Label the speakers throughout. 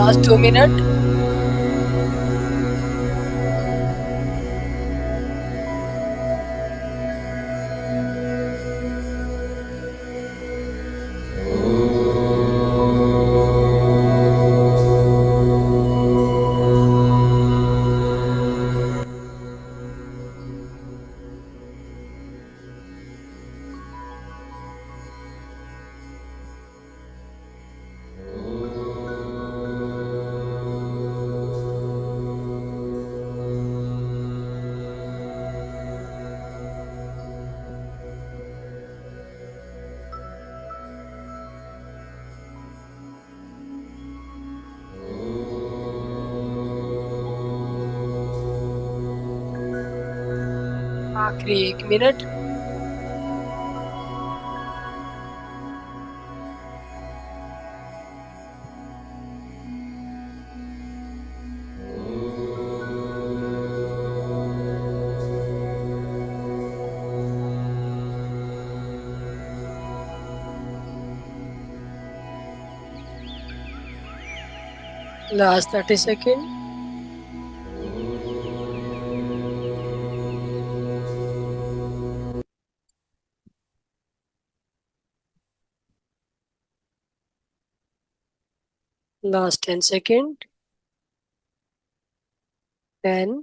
Speaker 1: Last 2 minute. आखिरी 1 minute. Last 30 second. Last 10 second. 10,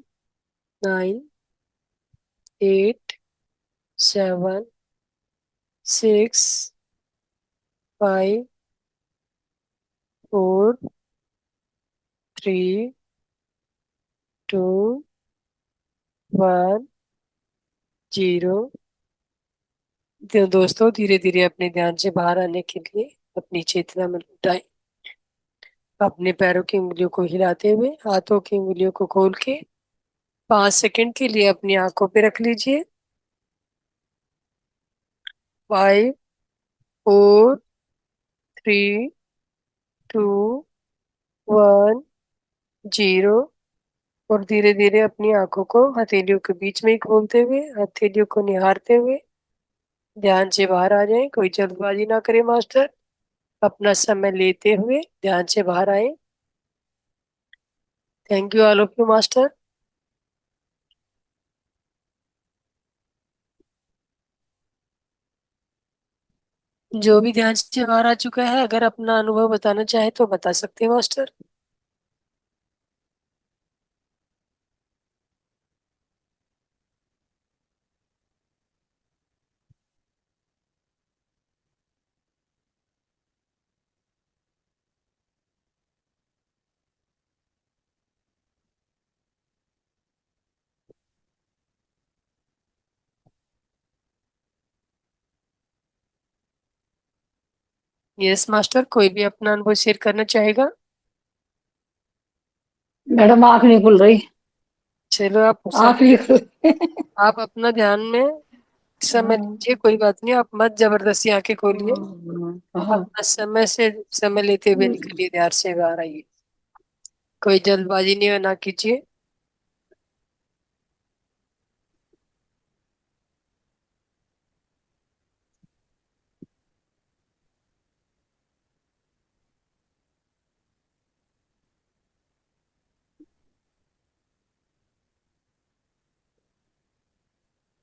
Speaker 1: 9, 8, 7, 6, 5, 4, 3, 2, 1, 0। तो दोस्तों, धीरे धीरे अपने ध्यान से बाहर आने के लिए अपनी चेतना में लौटाएं। अपने पैरों की उंगलियों को हिलाते हुए हाथों की उंगलियों को खोल के 5 सेकंड के लिए अपनी आंखों पे रख लीजिए। 5, 4, 3, 2, 1, 0। और धीरे धीरे अपनी आंखों को हथेलियों के बीच में ही खोलते हुए हथेलियों को निहारते हुए ध्यान से बाहर आ जाएं। कोई जल्दबाजी ना करे मास्टर। अपना समय लेते हुए ध्यान से बाहर आए। Thank you all of you master. जो भी ध्यान से बाहर आ चुका है, अगर अपना अनुभव बताना चाहे तो बता सकते हैं मास्टर। यस मास्टर, कोई भी अपना अनुभव शेयर करना चाहेगा?
Speaker 2: मैडम आंख नहीं खुल रही।
Speaker 1: चलो, आप
Speaker 2: आंख नहीं
Speaker 1: समय,
Speaker 2: खुल
Speaker 1: आप अपना ध्यान में समय लीजिए, कोई बात नहीं। आप मत जबरदस्ती आंखें खोलिए।
Speaker 2: हाँ।
Speaker 1: अपना समय से समय लेते हुए निकलिए, ध्यान से बाहर आइए। कोई जल्दबाजी नहीं ना कीजिए।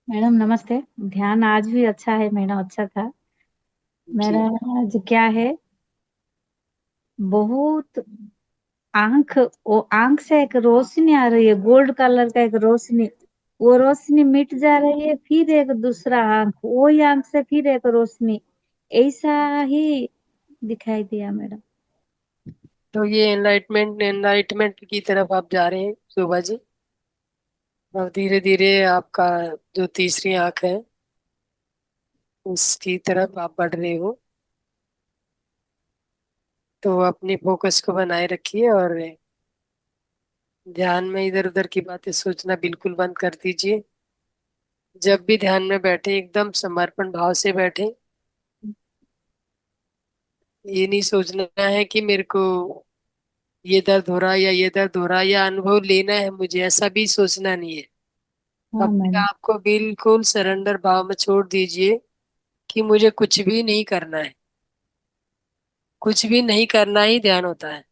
Speaker 2: मैडम नमस्ते। ध्यान आज भी अच्छा है मैडम, अच्छा था।
Speaker 1: जी।
Speaker 2: मेरा आज क्या है, बहुत आंख, वो आंख से एक रोशनी आ रही है, गोल्ड कलर का एक रोशनी। वो रोशनी मिट जा रही है, फिर एक दूसरा आंख, वही आंख से फिर एक रोशनी, ऐसा ही दिखाई दिया मैडम।
Speaker 1: तो ये एनलाइटमेंट एनलाइटमेंट की तरफ आप जा रहे हैं शोभा जी। और धीरे धीरे आपका जो तीसरी आंख है उसकी तरफ आप बढ़ रहे हो। तो अपनी फोकस को बनाए रखिए और ध्यान में इधर उधर की बातें सोचना बिल्कुल बंद कर दीजिए। जब भी ध्यान में बैठे एकदम समर्पण भाव से बैठे। ये नहीं सोचना है कि मेरे को ये दर्द हो रहा है या ये दर्द हो रहा है या अनुभव लेना है मुझे, ऐसा भी सोचना नहीं है।
Speaker 2: हाँ
Speaker 1: अपने
Speaker 2: मैडम।
Speaker 1: आप को बिल्कुल सरेंडर भाव में छोड़ दीजिए कि मुझे कुछ भी नहीं करना है। कुछ भी नहीं करना ही ध्यान होता है।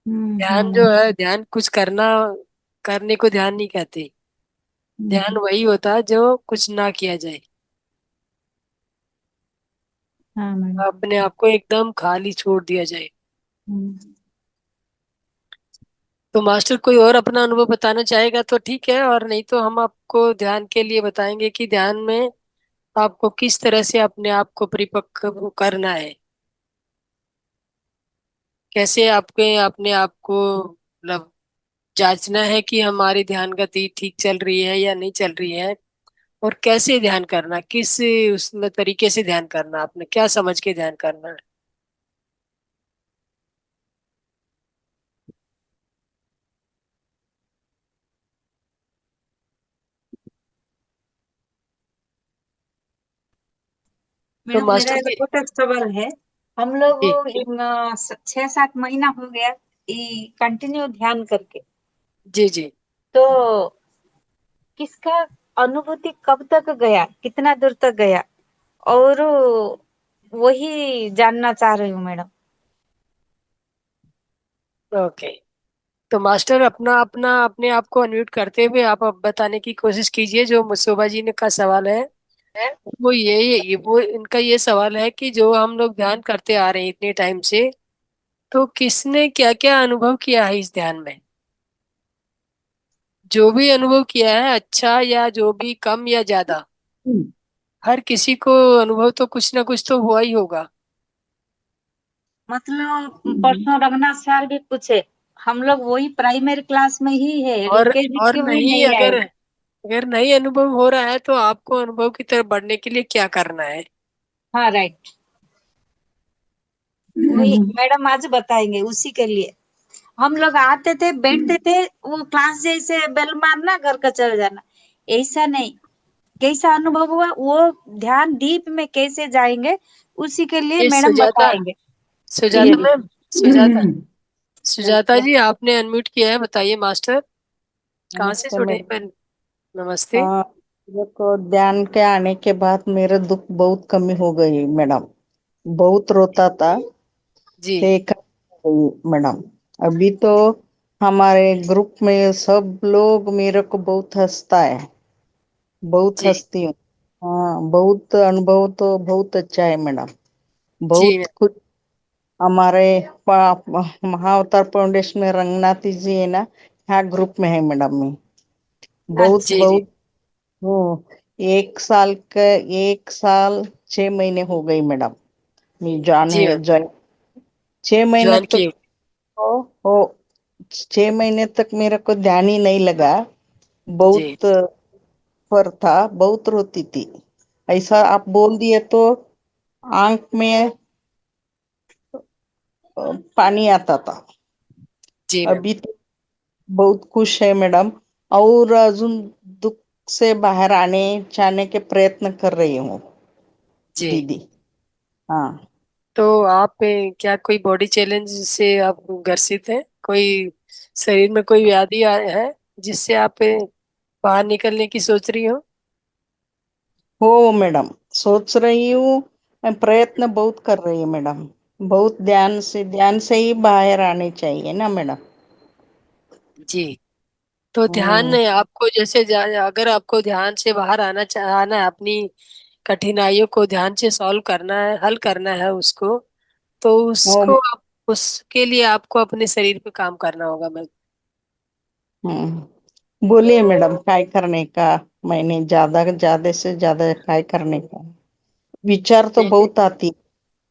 Speaker 1: ध्यान जो
Speaker 2: हम्म।
Speaker 1: है, ध्यान कुछ करना, करने को ध्यान नहीं कहते। ध्यान
Speaker 2: हम्म।
Speaker 1: वही होता है जो कुछ ना किया जाए,
Speaker 2: हाँ मैडम।
Speaker 1: अपने आप को एकदम खाली छोड़ दिया जाए।
Speaker 2: हम्म।
Speaker 1: तो मास्टर कोई और अपना अनुभव बताना चाहेगा तो ठीक है, और नहीं तो हम आपको ध्यान के लिए बताएंगे कि ध्यान में आपको किस तरह से अपने आप को परिपक्व करना है, कैसे आपके अपने आप को मतलब जांचना है कि हमारी ध्यान गति ठीक चल रही है या नहीं चल रही है, और कैसे ध्यान करना, किस उसमें तरीके से ध्यान करना, आपने क्या समझ के ध्यान करना है। तो
Speaker 2: मैडम मेरा
Speaker 1: मास्टर
Speaker 2: एक
Speaker 1: जी।
Speaker 2: छोटा सवाल है। हम लोग
Speaker 1: जी
Speaker 2: 6-7 महीना हो गया कंटिन्यू ध्यान करके।
Speaker 1: जी जी।
Speaker 2: तो किसका अनुभूति कब तक गया, कितना दूर तक गया, और वही जानना चाह रही हूँ मैडम।
Speaker 1: ओके। तो मास्टर अपना अपना अपने आप को अनम्यूट करते हुए आप अब बताने की कोशिश कीजिए, जो मुस्तफा जी ने का सवाल है। वो वो इनका ये सवाल है कि जो हम लोग ध्यान करते आ रहे हैं इतने टाइम से, तो किसने क्या क्या अनुभव किया है इस ध्यान में, जो भी अनुभव किया है, अच्छा या जो भी कम या ज्यादा, हर किसी को अनुभव तो कुछ ना कुछ तो हुआ ही होगा।
Speaker 2: मतलब परसों रघुनाथ सर भी पूछे, हम लोग वही प्राइमरी क्लास में ही है,
Speaker 1: और
Speaker 2: एलकेजी
Speaker 1: और
Speaker 2: क्यों ही
Speaker 1: नहीं,
Speaker 2: नहीं आए।
Speaker 1: अगर अगर नहीं अनुभव हो रहा है तो आपको अनुभव की तरफ बढ़ने के लिए क्या करना है।
Speaker 2: हाँ राइट। वही मैडम आज बताएंगे उसी के लिए। हम लोग आते थे, बैठते थे, वो क्लास जैसे बेल मारना, घर का चले जाना, ऐसा नहीं। कैसा अनुभव हुआ, वो ध्यान डीप में कैसे जाएंगे, उसी के लिए
Speaker 1: ये
Speaker 2: मैडम
Speaker 1: सुजाता,
Speaker 2: बताएंगे। जी
Speaker 1: सुजाता
Speaker 2: जी।
Speaker 1: मैम, सुजाता, सुजाता जी आपने अनम्यूट किया है, बताइए मास्टर। कहाँ से
Speaker 2: नमस्ते
Speaker 1: जुड़े हैं
Speaker 2: मैडम।
Speaker 1: पहले? नमस्ते।
Speaker 2: हाँ, मेरे को ध्यान के आने के बाद मेरे दुख बहुत कमी हो गई मैडम। बहुत रोता था,
Speaker 1: जी
Speaker 2: ठीक है मैडम। अभी तो हमारे ग्रुप में सब लोग मेरे को बहुत हंसता है, बहुत
Speaker 1: जी
Speaker 2: हंसती हूँ। हाँ, बहुत अनुभव तो बहुत अच्छा है मैडम।
Speaker 1: जी मैम।
Speaker 2: बहुत कुछ हमारे महाअवतार फाउंडेशन में रंगनाथी जी है ना, हाँ ग्रुप में है मैडम में। बहुत
Speaker 1: जी जी
Speaker 2: बहुत वो 1 साल का, 1 साल 6 महीने हो गई मैडम। मैं जान
Speaker 1: जी
Speaker 2: है
Speaker 1: मैम।
Speaker 2: 6 महीने
Speaker 1: ज्वाइन
Speaker 2: तक
Speaker 1: किए।
Speaker 2: हो 6 महीने तक मेरे को ध्यान ही नहीं लगा।
Speaker 1: जी
Speaker 2: बहुत पर था, बहुत रोती थी। ऐसा आप बोल दिए तो आंख में पानी आता था।
Speaker 1: जी मैम।
Speaker 2: अभी तो बहुत खुश है मैडम, और अजून दुख से बाहर आने जाने के प्रयत्न कर रही हूँ
Speaker 1: जी।
Speaker 2: दीदी। हाँ।
Speaker 1: तो आप क्या कोई बॉडी चैलेंज से आप ग्रसित हैं, कोई शरीर में कोई व्याधि है जिससे आप बाहर निकलने की सोच रही हो।
Speaker 2: हो मैडम, सोच रही हूँ। मैं प्रयत्न बहुत कर रही हूँ मैडम। बहुत ध्यान से ही बाहर आने चाहिए ना मैडम।
Speaker 1: जी। तो ध्यान
Speaker 2: हम्म।
Speaker 1: है आपको, जैसे अगर आपको ध्यान से बाहर आना है, अपनी कठिनाइयों को ध्यान से सॉल्व करना है, हल करना है उसको, तो
Speaker 2: हो।
Speaker 1: उसको आप, उसके लिए आपको अपने शरीर पे काम करना होगा मैम।
Speaker 2: बोलिए मैडम, काय करने का। मैंने ज्यादा से ज्यादा काय करने का विचार तो बहुत आती,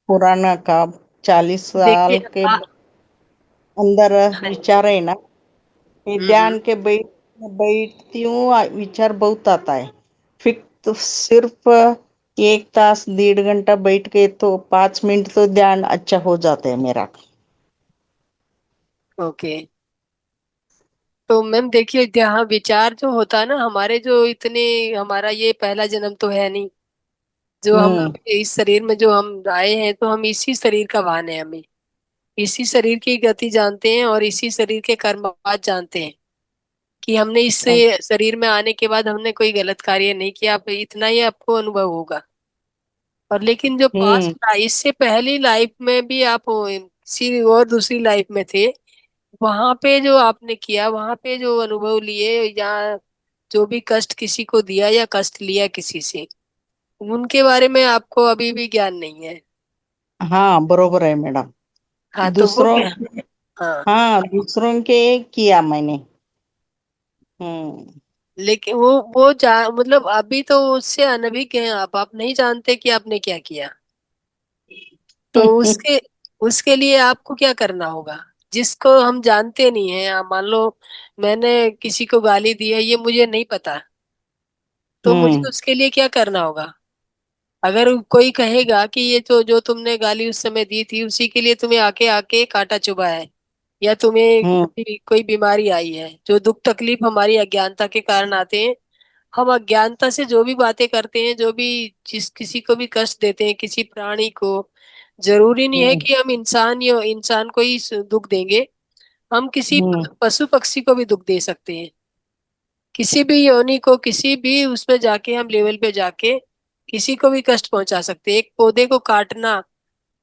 Speaker 2: पुराना का 40 साल
Speaker 1: देखिए
Speaker 2: के अंदर
Speaker 1: हाँ।
Speaker 2: विचार है ना। ये
Speaker 1: हम्म।
Speaker 2: ध्यान के बैठती हूँ, विचार बहुत आता है। फिर तो सिर्फ 1 तास 1.5 घंटा बैठ के तो 5 मिनट तो ध्यान अच्छा हो जाता है मेरा।
Speaker 1: ओके। तो मैम देखिए, यहाँ विचार जो होता है ना, हमारे जो इतने, हमारा ये पहला जन्म तो है नहीं, जो हम
Speaker 2: हम्म।
Speaker 1: इस शरीर में जो हम आए हैं, तो हम इसी शरीर का वाहन है, हमें इसी शरीर की गति जानते हैं और इसी शरीर के कर्मवाद जानते हैं, कि हमने इस शरीर में आने के बाद हमने कोई गलत कार्य नहीं किया, आप इतना ही आपको अनुभव होगा। और लेकिन जो
Speaker 2: हम्म।
Speaker 1: पास्ट, इससे पहली लाइफ में भी आप किसी और दूसरी लाइफ में थे, वहां पे जो आपने किया, वहां पे जो अनुभव लिए, या जो भी कष्ट किसी को दिया या कष्ट लिया किसी से, उनके बारे में आपको अभी भी ज्ञान नहीं है।
Speaker 2: हाँ बरोबर है मैडम।
Speaker 1: हाँ तो वो
Speaker 2: दूसरों,
Speaker 1: क्या। हाँ,
Speaker 2: हाँ दूसरों के किया मैंने। हम्म।
Speaker 1: लेकिन वो मतलब अभी तो उससे अनभिज्ञ हैं आप नहीं जानते कि आपने क्या किया। तो उसके उसके लिए आपको क्या करना होगा, जिसको हम जानते नहीं है। मान लो मैंने किसी को गाली दी है, ये मुझे नहीं पता, तो मुझे
Speaker 2: हम्म।
Speaker 1: उसके लिए क्या करना होगा। अगर कोई कहेगा कि ये तो जो तुमने गाली उस समय दी थी उसी के लिए तुम्हें आके आके कांटा चुभा है, या तुम्हें
Speaker 2: हम्म।
Speaker 1: कोई बीमारी आई है, जो दुख तकलीफ हमारी अज्ञानता के कारण आते हैं। हम अज्ञानता से जो भी बातें करते हैं, जो भी जिस किसी को भी कष्ट देते हैं, किसी प्राणी को, जरूरी नहीं है
Speaker 2: हम्म।
Speaker 1: कि हम इंसान या इंसान को ही दुख देंगे। हम किसी
Speaker 2: हम्म।
Speaker 1: पशु पक्षी को भी दुख दे सकते हैं। किसी भी योनि को, किसी भी उसमें जाके हम लेवल पे जाके किसी को भी कष्ट पहुंचा सकते हैं। एक पौधे को काटना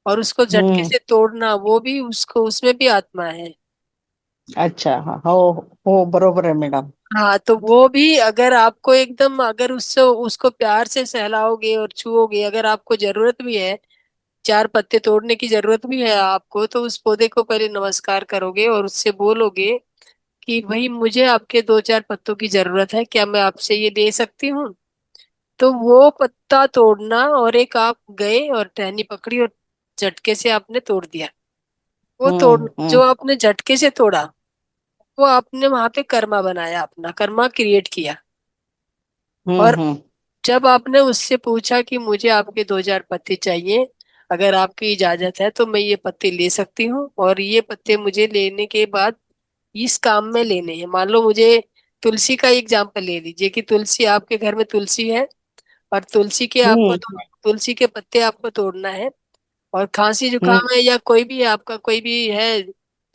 Speaker 1: और उसको झटके
Speaker 2: हम्म।
Speaker 1: से तोड़ना, वो भी उसको, उसमें भी आत्मा है।
Speaker 2: अच्छा, हाँ हो बरोबर है मैडम।
Speaker 1: हाँ तो वो भी, अगर आपको एकदम, अगर उससे उसको प्यार से सहलाओगे और छुओगे, अगर आपको जरूरत भी है, चार पत्ते तोड़ने की जरूरत भी है आपको, तो उस पौधे को पहले नमस्कार करोगे और उससे बोलोगे कि भाई मुझे आपके दो चार पत्तों की जरूरत है, क्या मैं आपसे ये ले सकती हूँ। तो वो पत्ता तोड़ना, और एक आप गए और टहनी पकड़ी और झटके से आपने तोड़ दिया। वो तोड़,
Speaker 2: हम्म।
Speaker 1: जो
Speaker 2: हम्म।
Speaker 1: आपने झटके से तोड़ा, वो आपने वहां पे कर्मा बनाया, अपना कर्मा क्रिएट किया।
Speaker 2: हम्म।
Speaker 1: और
Speaker 2: हम्म।
Speaker 1: जब आपने उससे पूछा कि मुझे आपके दो चार पत्ते चाहिए, अगर आपकी इजाजत है तो मैं ये पत्ते ले सकती हूँ, और ये पत्ते मुझे लेने के बाद इस काम में लेने हैं। मान लो मुझे तुलसी का एग्जाम्पल ले लीजिए कि तुलसी, आपके घर में तुलसी है, और
Speaker 2: हम्म।
Speaker 1: तुलसी के पत्ते आपको तोड़ना है। और खांसी
Speaker 2: हम्म।
Speaker 1: जुकाम है, या कोई भी आपका कोई भी है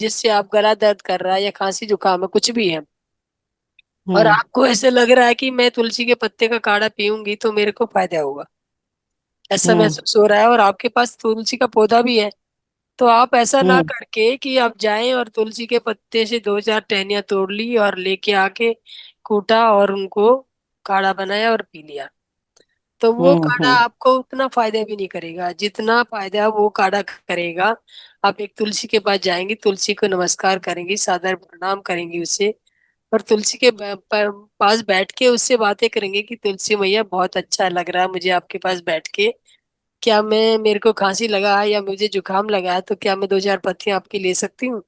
Speaker 1: जिससे आप गला दर्द कर रहा है, या खांसी जुकाम है, कुछ भी है, और
Speaker 2: हम्म।
Speaker 1: आपको ऐसे लग रहा है कि मैं तुलसी के पत्ते का काढ़ा पीऊंगी तो मेरे को फायदा होगा, ऐसा
Speaker 2: हम्म।
Speaker 1: महसूस हो रहा है, और आपके पास तुलसी का पौधा भी है, तो आप ऐसा ना
Speaker 2: हम्म।
Speaker 1: करके कि आप जाएं और तुलसी के पत्ते से दो चार टहनियां तोड़ ली और लेके आके कूटा और उनको काढ़ा बनाया और पी लिया, तो वो
Speaker 2: हम्म।
Speaker 1: काढ़ा
Speaker 2: हम्म।
Speaker 1: आपको उतना फायदा भी नहीं करेगा जितना फायदा वो काढ़ा करेगा। आप एक तुलसी के पास जाएंगी, तुलसी को नमस्कार करेंगी, सादर प्रणाम करेंगी उसे, और तुलसी के पास बैठ के उससे बातें करेंगे कि तुलसी मैया बहुत अच्छा लग रहा है मुझे आपके पास बैठ के। क्या मैं, मेरे को खांसी लगा है या मुझे जुकाम लगा है, तो क्या मैं दो चार पत्तियां आपकी ले सकती हूँ।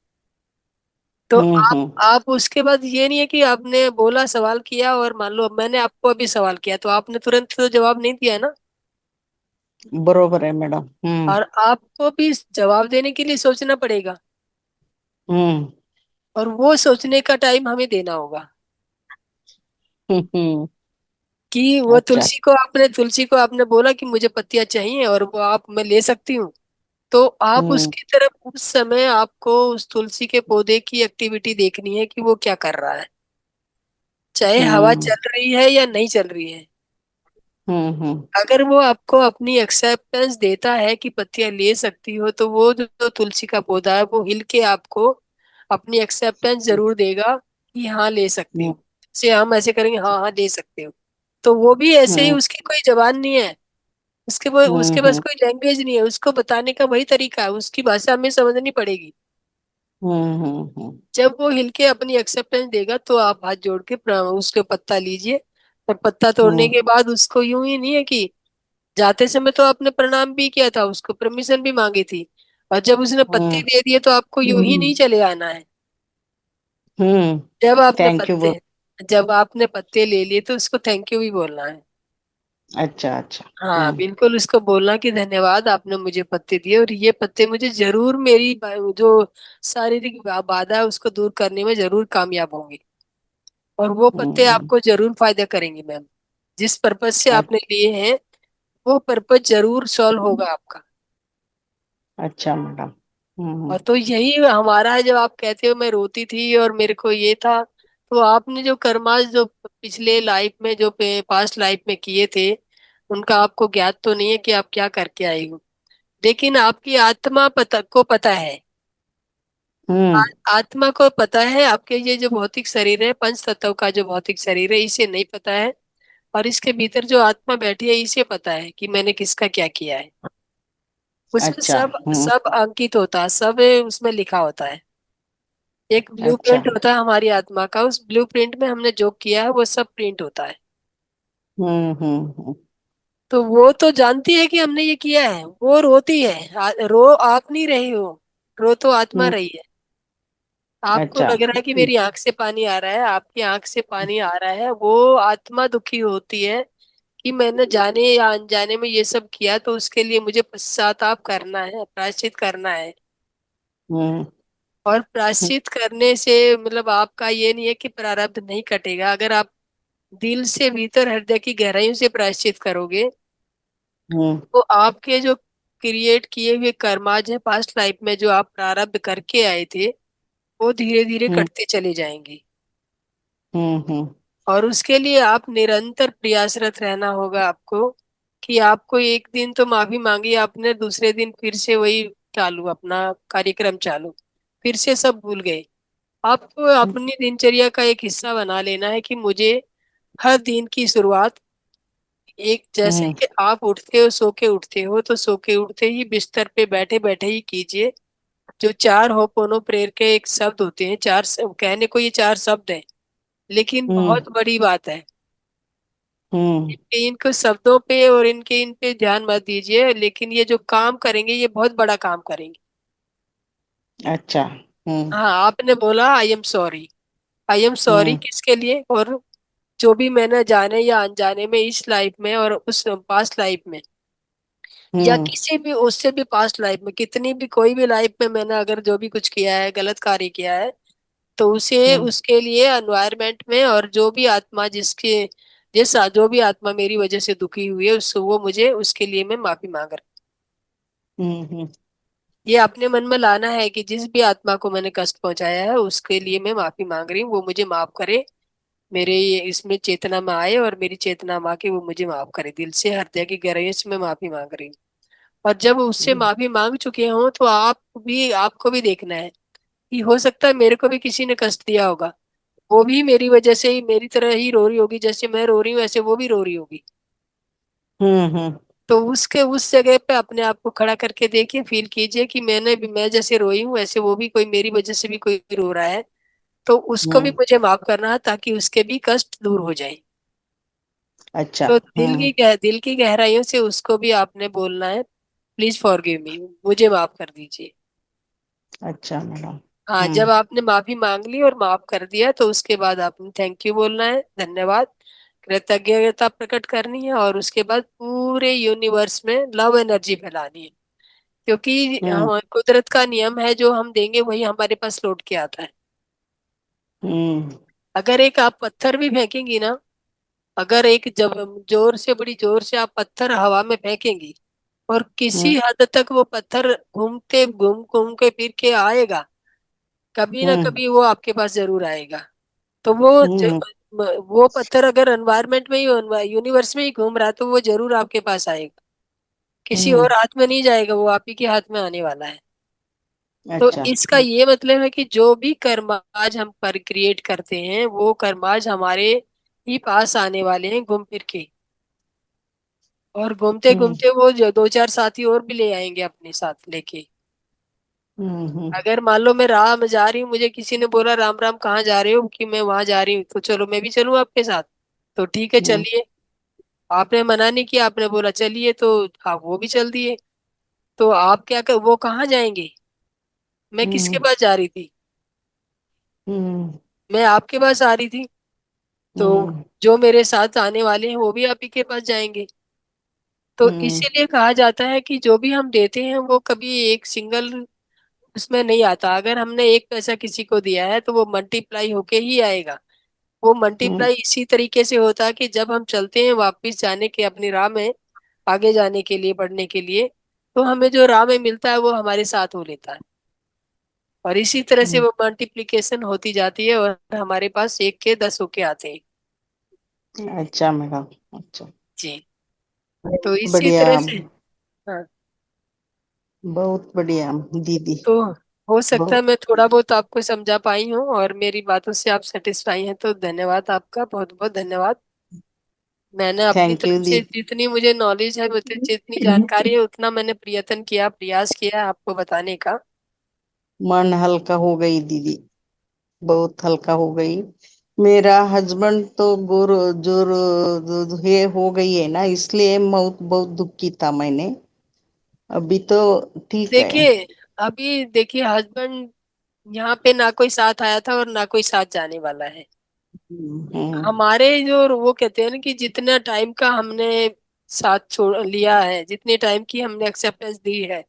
Speaker 1: तो
Speaker 2: हम्म।
Speaker 1: आप उसके बाद ये नहीं है कि आपने बोला, सवाल किया, और मान लो मैंने आपको अभी सवाल किया तो आपने तुरंत तो जवाब नहीं दिया ना।
Speaker 2: बरोबर है मैडम। हम्म।
Speaker 1: और आपको भी जवाब देने के लिए सोचना पड़ेगा,
Speaker 2: हम्म।
Speaker 1: और वो सोचने का टाइम हमें देना होगा।
Speaker 2: हम्म।
Speaker 1: कि वो
Speaker 2: अच्छा।
Speaker 1: तुलसी को आपने बोला कि मुझे पत्तियां चाहिए और वो आप, मैं ले सकती हूँ। तो आप
Speaker 2: हम्म।
Speaker 1: उसकी तरफ, उस समय आपको उस तुलसी के पौधे की एक्टिविटी देखनी है कि वो क्या कर रहा है, चाहे हवा
Speaker 2: हम्म।
Speaker 1: चल रही है या नहीं चल रही है।
Speaker 2: हम्म। हम्म।
Speaker 1: अगर वो आपको अपनी एक्सेप्टेंस देता है कि पत्तियां ले सकती हो, तो वो जो तुलसी का पौधा है वो हिल के आपको अपनी एक्सेप्टेंस जरूर देगा कि हाँ ले सकते
Speaker 2: हम्म।
Speaker 1: हो। से हम ऐसे करेंगे, हाँ हाँ ले सकते हो, तो वो भी ऐसे ही,
Speaker 2: हम्म।
Speaker 1: उसकी कोई जबान नहीं है, उसके पास
Speaker 2: हम्म।
Speaker 1: कोई लैंग्वेज नहीं है, उसको बताने का वही तरीका है, उसकी भाषा हमें समझनी पड़ेगी।
Speaker 2: हम्म। हम्म।
Speaker 1: जब वो हिल के अपनी एक्सेप्टेंस देगा तो आप हाथ जोड़ के उसके पत्ता लीजिए। और पत्ता तोड़ने
Speaker 2: हम्म।
Speaker 1: के बाद उसको यूं ही नहीं है कि, जाते समय तो आपने प्रणाम भी किया था, उसको परमिशन भी मांगी थी, और जब उसने पत्ते
Speaker 2: हम्म।
Speaker 1: दे दिए तो आपको यूं ही नहीं चले आना है।
Speaker 2: हम्म।
Speaker 1: जब आपने
Speaker 2: थैंक यू।
Speaker 1: पत्ते जब आपने पत्ते ले लिए तो उसको थैंक यू भी बोलना है।
Speaker 2: अच्छा अच्छा।
Speaker 1: हाँ
Speaker 2: हम्म।
Speaker 1: बिल्कुल, उसको बोलना कि धन्यवाद आपने मुझे पत्ते दिए, और ये पत्ते मुझे जरूर मेरी जो शारीरिक बाधा है उसको दूर करने में जरूर कामयाब होंगे, और वो पत्ते
Speaker 2: हम्म।
Speaker 1: आपको जरूर फायदा करेंगे मैम। जिस पर्पज से आपने लिए हैं वो पर्पज जरूर सॉल्व होगा आपका।
Speaker 2: अच्छा मैडम।
Speaker 1: और तो यही हमारा है, जब आप कहते हो मैं रोती थी और मेरे को ये था, तो आपने जो कर्मास जो पिछले लाइफ में, जो पास्ट लाइफ में किए थे, उनका आपको ज्ञात तो नहीं है कि आप क्या करके आए हो, लेकिन आपकी आत्मा पता है
Speaker 2: हम्म।
Speaker 1: आत्मा को पता है आपके ये जो भौतिक शरीर है, पंच तत्व का जो भौतिक शरीर है, इसे नहीं पता है। और इसके भीतर जो आत्मा बैठी है, इसे पता है कि मैंने किसका क्या किया है। उसमें
Speaker 2: अच्छा।
Speaker 1: सब
Speaker 2: हम्म।
Speaker 1: सब अंकित होता है, सब उसमें लिखा होता है। एक
Speaker 2: अच्छा।
Speaker 1: ब्लूप्रिंट होता है हमारी आत्मा का, उस ब्लूप्रिंट में हमने जो किया है वो सब प्रिंट होता है।
Speaker 2: हम्म।
Speaker 1: तो वो तो जानती है कि हमने ये किया है, वो रोती है। रो आप नहीं रही हो, रो तो आत्मा
Speaker 2: हम्म।
Speaker 1: रही है। आपको
Speaker 2: अच्छा।
Speaker 1: लग रहा है कि मेरी आंख से पानी आ रहा है, आपकी आंख से पानी आ रहा है, वो आत्मा दुखी होती है कि मैंने जाने या अनजाने में ये सब किया, तो उसके लिए मुझे पश्चाताप करना है, प्रायश्चित करना है।
Speaker 2: हम्म।
Speaker 1: और प्रायश्चित करने से मतलब आपका ये नहीं है कि प्रारब्ध नहीं कटेगा। अगर आप दिल से भीतर हृदय की गहराइयों से प्रायश्चित करोगे,
Speaker 2: हम्म।
Speaker 1: तो आपके जो क्रिएट किए हुए कर्माज है पास्ट लाइफ में, जो आप प्रारब्ध करके आए थे, वो धीरे धीरे
Speaker 2: हम्म।
Speaker 1: कटते चले जाएंगे।
Speaker 2: हम्म।
Speaker 1: और उसके लिए आप निरंतर प्रयासरत रहना होगा आपको। कि आपको एक दिन तो माफी मांगी आपने, दूसरे दिन फिर से वही चालू, अपना कार्यक्रम चालू, फिर से सब भूल गए। आपको अपनी दिनचर्या का एक हिस्सा बना लेना है कि मुझे हर दिन की शुरुआत, एक जैसे
Speaker 2: हम्म।
Speaker 1: कि आप उठते हो, सो के उठते हो, तो सो के उठते ही बिस्तर पे बैठे बैठे ही कीजिए। जो चार होपोनो प्रेयर के एक शब्द होते हैं, कहने को ये चार शब्द हैं, लेकिन
Speaker 2: हम्म।
Speaker 1: बहुत बड़ी बात है।
Speaker 2: हम्म।
Speaker 1: इनको शब्दों पे और इनके इन पे ध्यान मत दीजिए, लेकिन ये जो काम करेंगे ये बहुत बड़ा काम करेंगे।
Speaker 2: अच्छा। हम्म।
Speaker 1: हाँ, आपने बोला I am sorry. I am sorry
Speaker 2: हम्म।
Speaker 1: किसके लिए? और जो भी मैंने जाने या अनजाने में इस लाइफ में और उस पास्ट लाइफ में, या
Speaker 2: हम्म।
Speaker 1: किसी भी उससे भी पास्ट लाइफ में, कितनी भी कोई भी लाइफ में मैंने अगर जो भी कुछ किया है, गलत कार्य किया है, तो उसे
Speaker 2: हम्म।
Speaker 1: उसके लिए एनवायरमेंट में, और जो भी आत्मा जिसके जो भी आत्मा मेरी वजह से दुखी हुई है, उस वो मुझे उसके लिए मैं माफी मांग रहा हूँ।
Speaker 2: हम्म।
Speaker 1: ये अपने मन में लाना है कि जिस भी आत्मा को मैंने कष्ट पहुंचाया है, उसके लिए मैं माफी मांग रही हूँ, वो मुझे माफ करे। मेरे ये इसमें चेतना में आए और मेरी चेतना में आके वो मुझे माफ करे। दिल से हृदय की गहराइयों से मैं माफी मांग रही हूँ। और जब उससे
Speaker 2: हम्म।
Speaker 1: माफी मांग चुके हों, तो आपको भी देखना है कि हो सकता है मेरे को भी किसी ने कष्ट दिया होगा। वो भी मेरी वजह से ही मेरी तरह ही रो रही होगी, जैसे मैं रो रही हूँ वैसे वो भी रो रही होगी।
Speaker 2: हम्म।
Speaker 1: तो उसके उस जगह पे अपने आप को खड़ा करके देखिए, फील कीजिए कि मैं जैसे रोई हूँ, वैसे वो भी, कोई मेरी वजह से भी कोई रो रहा है। तो उसको भी
Speaker 2: हम्म।
Speaker 1: मुझे माफ करना है, ताकि उसके भी कष्ट दूर हो जाए।
Speaker 2: अच्छा।
Speaker 1: तो
Speaker 2: हम्म।
Speaker 1: दिल की गहराइयों से उसको भी आपने बोलना है, प्लीज फॉरगिव मी, मुझे माफ कर दीजिए।
Speaker 2: अच्छा मैडम।
Speaker 1: हाँ, जब
Speaker 2: हम्म।
Speaker 1: आपने माफी मांग ली और माफ कर दिया, तो उसके बाद आपने थैंक यू बोलना है, धन्यवाद, कृतज्ञता प्रकट करनी है। और उसके बाद पूरे यूनिवर्स में लव एनर्जी फैलानी है। क्योंकि
Speaker 2: हम्म।
Speaker 1: कुदरत का नियम है, जो हम देंगे वही हमारे पास लौट के आता है।
Speaker 2: हम्म।
Speaker 1: अगर एक आप पत्थर भी फेंकेंगी ना, अगर एक जब जोर से, बड़ी जोर से आप पत्थर हवा में फेंकेंगी, और किसी
Speaker 2: हम्म।
Speaker 1: हद तक वो पत्थर घूमते घूम घूम के फिर के आएगा, कभी ना
Speaker 2: हम्म।
Speaker 1: कभी वो आपके पास जरूर आएगा। तो वो पत्थर अगर एनवायरमेंट में ही, यूनिवर्स में ही घूम रहा है, तो वो जरूर आपके पास आएगा। किसी
Speaker 2: हम्म।
Speaker 1: और हाथ में नहीं जाएगा, वो आप ही के हाथ में आने वाला है। तो
Speaker 2: अच्छा।
Speaker 1: इसका ये मतलब है कि जो भी कर्म आज हम पर क्रिएट करते हैं, वो कर्म आज हमारे ही पास आने वाले हैं घूम फिर के। और घूमते
Speaker 2: हम्म।
Speaker 1: घूमते वो जो दो चार साथी और भी ले आएंगे अपने साथ लेके।
Speaker 2: हम्म।
Speaker 1: अगर मान लो मैं राह में जा रही हूँ, मुझे किसी ने बोला राम राम कहाँ जा रहे हो, कि मैं वहां जा रही हूँ, तो चलो मैं भी चलूँ आपके साथ। तो ठीक है,
Speaker 2: हम्म।
Speaker 1: चलिए। आपने मना नहीं किया, आपने बोला चलिए, तो आप वो भी चल दिए। तो आप क्या कर, वो कहाँ जाएंगे? मैं किसके
Speaker 2: हम्म।
Speaker 1: पास जा रही थी?
Speaker 2: हम्म।
Speaker 1: मैं आपके पास आ रही थी। तो
Speaker 2: हम्म।
Speaker 1: जो मेरे साथ आने वाले हैं वो भी आप ही के पास जाएंगे। तो
Speaker 2: हम्म।
Speaker 1: इसीलिए कहा जाता है कि जो भी हम देते हैं वो कभी एक सिंगल उसमें नहीं आता। अगर हमने एक पैसा किसी को दिया है, तो वो मल्टीप्लाई होके ही आएगा। वो
Speaker 2: हम्म।
Speaker 1: मल्टीप्लाई इसी तरीके से होता है कि जब हम चलते हैं वापस जाने के अपनी राह में, आगे जाने के लिए, बढ़ने के लिए, तो हमें जो राह में मिलता है वो हमारे साथ हो लेता है। और इसी तरह से
Speaker 2: हम्म।
Speaker 1: वो मल्टीप्लिकेशन होती जाती है, और हमारे पास एक के 10 होके आते हैं।
Speaker 2: अच्छा मैडम। अच्छा।
Speaker 1: जी। तो इसी
Speaker 2: बढ़िया।
Speaker 1: तरह से, हाँ।
Speaker 2: बहुत बढ़िया दीदी।
Speaker 1: तो हो सकता है
Speaker 2: बहुत।
Speaker 1: मैं थोड़ा बहुत आपको समझा पाई हूँ और मेरी बातों से आप सेटिस्फाई हैं, तो धन्यवाद आपका, बहुत बहुत धन्यवाद। मैंने अपनी
Speaker 2: थैंक
Speaker 1: तरफ
Speaker 2: यू
Speaker 1: से
Speaker 2: दीदी।
Speaker 1: जितनी मुझे नॉलेज है, जितनी जानकारी है, उतना मैंने प्रयत्न किया, प्रयास किया आपको बताने का।
Speaker 2: मन हल्का हो गई दीदी, बहुत हल्का हो गई। मेरा हस्बैंड तो गुर जोर ये हो गई है ना, इसलिए बहुत बहुत दुखी था मैंने। अभी तो ठीक है।
Speaker 1: देखिए, अभी देखिए, हस्बैंड यहाँ पे ना कोई साथ आया था और ना कोई साथ जाने वाला है।
Speaker 2: हम्म।
Speaker 1: हमारे जो वो कहते हैं ना कि जितना टाइम का हमने साथ छोड़ लिया है, जितने टाइम की हमने एक्सेप्टेंस दी है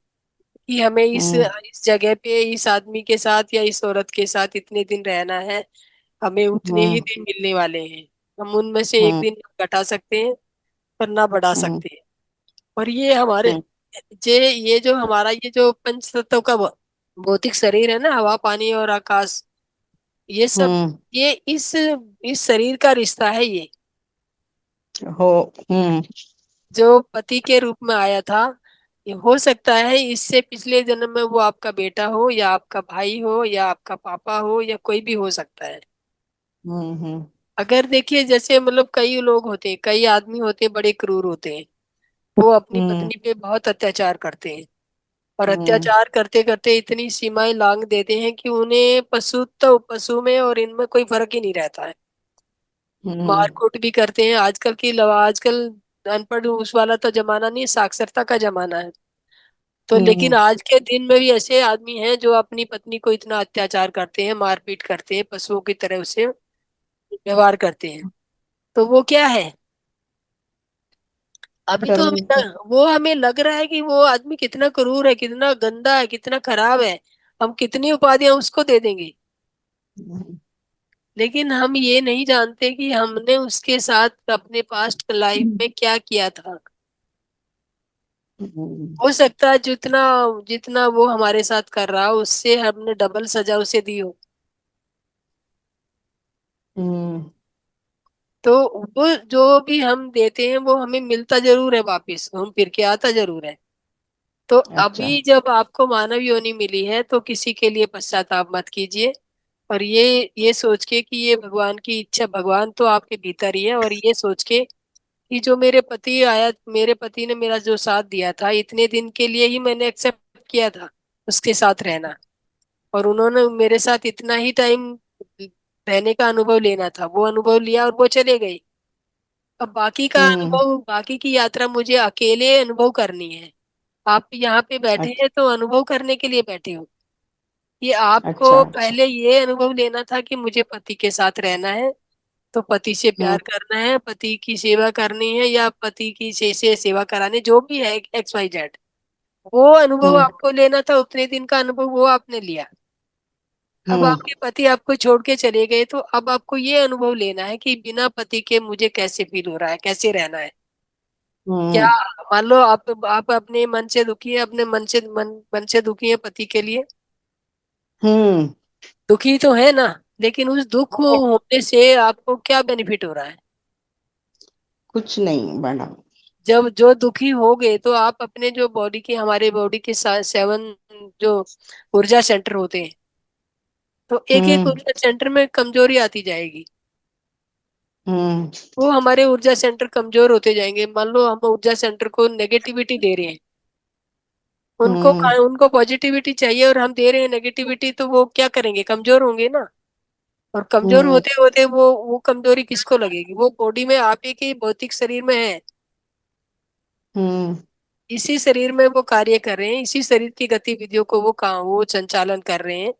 Speaker 1: कि हमें
Speaker 2: हम्म।
Speaker 1: इस जगह पे इस आदमी के साथ या इस औरत के साथ इतने दिन रहना है, हमें उतने ही
Speaker 2: हम्म।
Speaker 1: दिन मिलने वाले हैं। हम उनमें से एक
Speaker 2: हम्म।
Speaker 1: दिन घटा सकते हैं पर ना बढ़ा
Speaker 2: हम्म।
Speaker 1: सकते हैं। और ये हमारे,
Speaker 2: हम्म।
Speaker 1: ये जो हमारा ये जो पंच तत्व का भौतिक शरीर है ना, हवा पानी और आकाश, ये सब,
Speaker 2: हम्म।
Speaker 1: ये इस शरीर का रिश्ता है ये,
Speaker 2: हो। हम्म।
Speaker 1: जो पति के रूप में आया था। ये हो सकता है इससे पिछले जन्म में वो आपका बेटा हो या आपका भाई हो या आपका पापा हो या कोई भी हो सकता है।
Speaker 2: हम्म। हम्म।
Speaker 1: अगर देखिए, जैसे मतलब कई लोग होते हैं, कई आदमी होते हैं, बड़े क्रूर होते हैं। वो अपनी
Speaker 2: हम्म।
Speaker 1: पत्नी पे बहुत अत्याचार करते हैं और
Speaker 2: हम्म।
Speaker 1: अत्याचार करते करते इतनी सीमाएं लांघ देते हैं कि उन्हें पशु तो पशु में और इनमें कोई फर्क ही नहीं रहता है।
Speaker 2: हम्म।
Speaker 1: मारकूट भी करते हैं। आजकल अनपढ़ उस वाला तो जमाना नहीं, साक्षरता का जमाना है। तो लेकिन
Speaker 2: हम्म।
Speaker 1: आज के दिन में भी ऐसे आदमी हैं जो अपनी पत्नी को इतना अत्याचार करते हैं, मारपीट करते हैं, पशुओं की तरह उसे व्यवहार करते हैं। तो वो क्या है, अभी तो
Speaker 2: कर्म।
Speaker 1: वो हमें लग रहा है कि वो आदमी कितना क्रूर है, कितना गंदा है, कितना खराब है, हम कितनी उपाधियां उसको दे देंगे। लेकिन हम ये नहीं जानते कि हमने उसके साथ अपने पास्ट लाइफ में क्या किया था।
Speaker 2: हम्म।
Speaker 1: हो सकता है जितना जितना वो हमारे साथ कर रहा हो, उससे हमने डबल सजा उसे दी हो।
Speaker 2: हम्म।
Speaker 1: तो वो जो भी हम देते हैं वो हमें मिलता जरूर है, वापिस घूम फिर के आता जरूर है। तो
Speaker 2: अच्छा।
Speaker 1: अभी जब आपको मानव योनि मिली है तो किसी के लिए पश्चाताप मत कीजिए। और ये सोच के कि ये भगवान की इच्छा, भगवान तो आपके भीतर ही है, और ये सोच के कि जो मेरे पति ने मेरा जो साथ दिया था, इतने दिन के लिए ही मैंने एक्सेप्ट किया था उसके साथ रहना। और उन्होंने मेरे साथ इतना ही टाइम रहने का अनुभव लेना था, वो अनुभव लिया और वो चले गए। अब बाकी का
Speaker 2: हम्म।
Speaker 1: अनुभव, बाकी की यात्रा मुझे अकेले अनुभव करनी है। आप यहाँ पे बैठे
Speaker 2: अच्छा।
Speaker 1: हैं तो अनुभव करने के लिए बैठे हो। ये
Speaker 2: अच्छा।
Speaker 1: आपको पहले ये अनुभव लेना था कि मुझे पति के साथ रहना है, तो पति से
Speaker 2: हम्म।
Speaker 1: प्यार करना है, पति की सेवा करनी है, या पति की से सेवा कराने, जो भी है एक्स वाई जेड, वो अनुभव
Speaker 2: हम्म।
Speaker 1: आपको लेना था। उतने दिन का अनुभव वो आपने लिया। अब
Speaker 2: हम्म।
Speaker 1: आपके पति आपको छोड़ के चले गए, तो अब आपको ये अनुभव लेना है कि बिना पति के मुझे कैसे फील हो रहा है, कैसे रहना है। क्या,
Speaker 2: हम्म।
Speaker 1: मान लो आप अपने मन से दुखी है, अपने मन से दुखी है पति के लिए,
Speaker 2: हम्म।
Speaker 1: दुखी तो है ना, लेकिन उस दुख होने से आपको क्या बेनिफिट हो रहा है?
Speaker 2: कुछ नहीं बना।
Speaker 1: जब जो दुखी हो गए तो आप अपने जो बॉडी के, हमारे बॉडी के 7 जो ऊर्जा सेंटर होते हैं, तो एक एक
Speaker 2: हम्म।
Speaker 1: ऊर्जा सेंटर में कमजोरी आती जाएगी।
Speaker 2: हम्म।
Speaker 1: वो हमारे ऊर्जा सेंटर कमजोर होते जाएंगे। मान लो हम ऊर्जा सेंटर को नेगेटिविटी दे रहे हैं,
Speaker 2: हम्म।
Speaker 1: उनको पॉजिटिविटी चाहिए और हम दे रहे हैं नेगेटिविटी, तो वो क्या करेंगे, कमजोर होंगे ना। और कमजोर
Speaker 2: हम्म।
Speaker 1: होते होते वो कमजोरी किसको लगेगी? वो बॉडी में, आप ही के भौतिक शरीर में है,
Speaker 2: हम्म।
Speaker 1: इसी शरीर में वो कार्य कर रहे हैं, इसी शरीर की गतिविधियों को वो संचालन कर रहे हैं।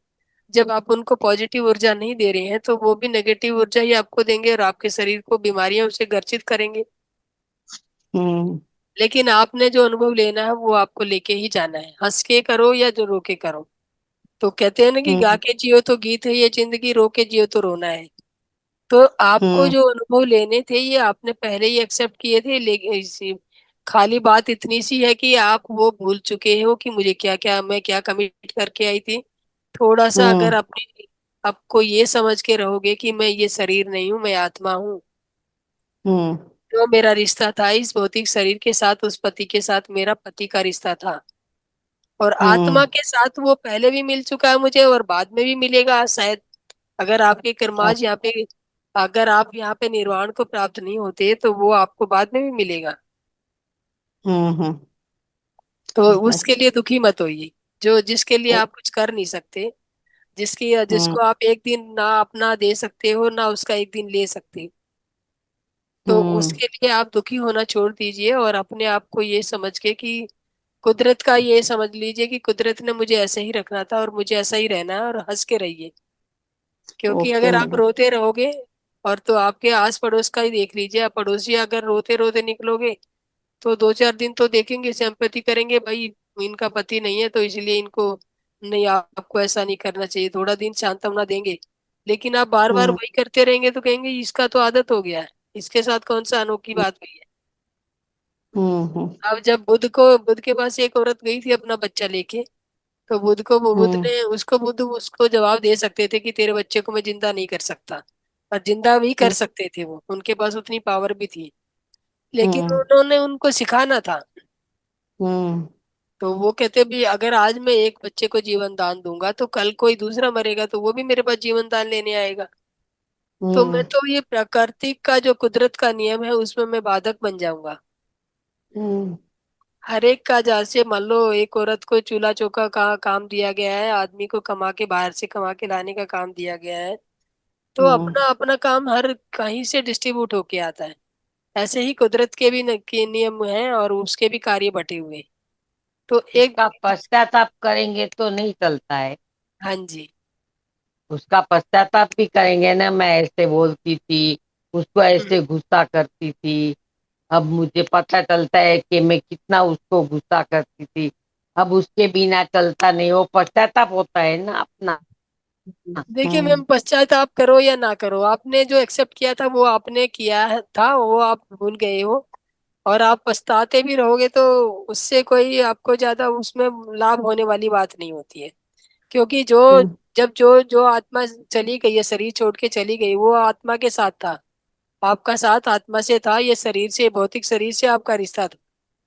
Speaker 1: जब आप उनको पॉजिटिव ऊर्जा नहीं दे रहे हैं तो वो भी नेगेटिव ऊर्जा ही आपको देंगे और आपके शरीर को बीमारियां उसे ग्रसित करेंगे।
Speaker 2: हम्म।
Speaker 1: लेकिन आपने जो अनुभव लेना है वो आपको लेके ही जाना है, हंस के करो या जो रो के करो। तो कहते हैं ना कि गा
Speaker 2: हम्म।
Speaker 1: के जियो तो गीत है ये जिंदगी, रो के जियो तो रोना है। तो आपको
Speaker 2: हम्म।
Speaker 1: जो अनुभव लेने थे ये आपने पहले ही एक्सेप्ट किए थे, लेकिन खाली बात इतनी सी है कि आप वो भूल चुके हो कि मुझे क्या क्या, मैं क्या कमिट करके आई थी। थोड़ा सा अगर
Speaker 2: हम्म।
Speaker 1: अपने आपको ये समझ के रहोगे कि मैं ये शरीर नहीं हूँ, मैं आत्मा हूँ।
Speaker 2: हम्म।
Speaker 1: जो मेरा रिश्ता था इस भौतिक शरीर के साथ, उस पति के साथ मेरा पति का रिश्ता था। और आत्मा
Speaker 2: हम्म।
Speaker 1: के साथ वो पहले भी मिल चुका है मुझे और बाद में भी मिलेगा शायद। अगर आपके कर्माज यहाँ पे, अगर आप यहाँ पे निर्वाण को प्राप्त नहीं होते तो वो आपको बाद में भी मिलेगा।
Speaker 2: हम्म।
Speaker 1: तो उसके
Speaker 2: अच्छा।
Speaker 1: लिए दुखी मत होइए, जो जिसके लिए
Speaker 2: ओ,
Speaker 1: आप कुछ कर नहीं सकते, जिसकी
Speaker 2: हम्म।
Speaker 1: जिसको आप एक दिन ना अपना दे सकते हो ना उसका एक दिन ले सकते हो, तो
Speaker 2: हम्म।
Speaker 1: उसके लिए आप दुखी होना छोड़ दीजिए और अपने आप को ये समझ के कि कुदरत का ये समझ लीजिए कि कुदरत ने मुझे ऐसे ही रखना था और मुझे ऐसा ही रहना है, और हंस के रहिए। क्योंकि
Speaker 2: ओके
Speaker 1: अगर आप
Speaker 2: मैडम।
Speaker 1: रोते रहोगे, और तो आपके आस पड़ोस का ही देख लीजिए, आप पड़ोसी अगर रोते रोते निकलोगे तो 2 4 दिन तो देखेंगे, सिंपैथी करेंगे, भाई इनका पति नहीं है तो इसलिए इनको, नहीं आपको ऐसा नहीं करना चाहिए, थोड़ा दिन सांत्वना देंगे। लेकिन आप बार बार
Speaker 2: हम्म।
Speaker 1: वही करते रहेंगे तो कहेंगे इसका तो आदत हो गया है, इसके साथ कौन सा अनोखी बात हुई है।
Speaker 2: हम्म।
Speaker 1: अब जब बुद्ध के पास एक औरत गई थी अपना बच्चा लेके, तो बुद्ध
Speaker 2: हम्म।
Speaker 1: ने उसको बुद्ध उसको जवाब दे सकते थे कि तेरे बच्चे को मैं जिंदा नहीं कर सकता, और जिंदा भी कर
Speaker 2: हम्म।
Speaker 1: सकते थे, वो उनके पास उतनी पावर भी थी। लेकिन
Speaker 2: हम्म।
Speaker 1: उन्होंने उनको सिखाना था।
Speaker 2: हम्म।
Speaker 1: तो वो कहते भी अगर आज मैं एक बच्चे को जीवन दान दूंगा तो कल कोई दूसरा मरेगा तो वो भी मेरे पास जीवन दान लेने आएगा। तो मैं
Speaker 2: हम्म।
Speaker 1: तो ये प्रकृति का जो कुदरत का नियम है उसमें मैं बाधक बन जाऊंगा।
Speaker 2: हम्म।
Speaker 1: हर एक का, जैसे मान लो एक औरत को चूल्हा चौका का काम दिया गया है, आदमी को कमा के बाहर से कमा के लाने का काम दिया गया है, तो
Speaker 2: हम्म।
Speaker 1: अपना अपना काम हर कहीं से डिस्ट्रीब्यूट होके आता है। ऐसे ही कुदरत के भी के नियम हैं और उसके भी कार्य बटे हुए। तो एक,
Speaker 2: उसका पश्चाताप करेंगे तो नहीं चलता है।
Speaker 1: हाँ जी।
Speaker 2: उसका पश्चाताप भी करेंगे ना, मैं ऐसे बोलती थी, उसको
Speaker 1: हम्म,
Speaker 2: ऐसे गुस्सा करती थी। अब मुझे पता चलता है कि मैं कितना उसको गुस्सा करती थी। अब उसके बिना चलता नहीं, वो पश्चाताप होता है ना अपना।
Speaker 1: देखिए
Speaker 2: हम्म।
Speaker 1: मैम, पश्चाताप करो या ना करो, आपने जो एक्सेप्ट किया था वो आपने किया था, वो आप भूल गए हो। और आप पछताते भी रहोगे तो उससे कोई आपको ज्यादा उसमें लाभ होने वाली बात नहीं होती है। क्योंकि जो,
Speaker 2: हम्म।
Speaker 1: जब जो जो आत्मा चली गई है, शरीर छोड़ के चली गई, वो आत्मा के साथ था। आपका साथ आत्मा से था, ये शरीर से, भौतिक शरीर से आपका रिश्ता था,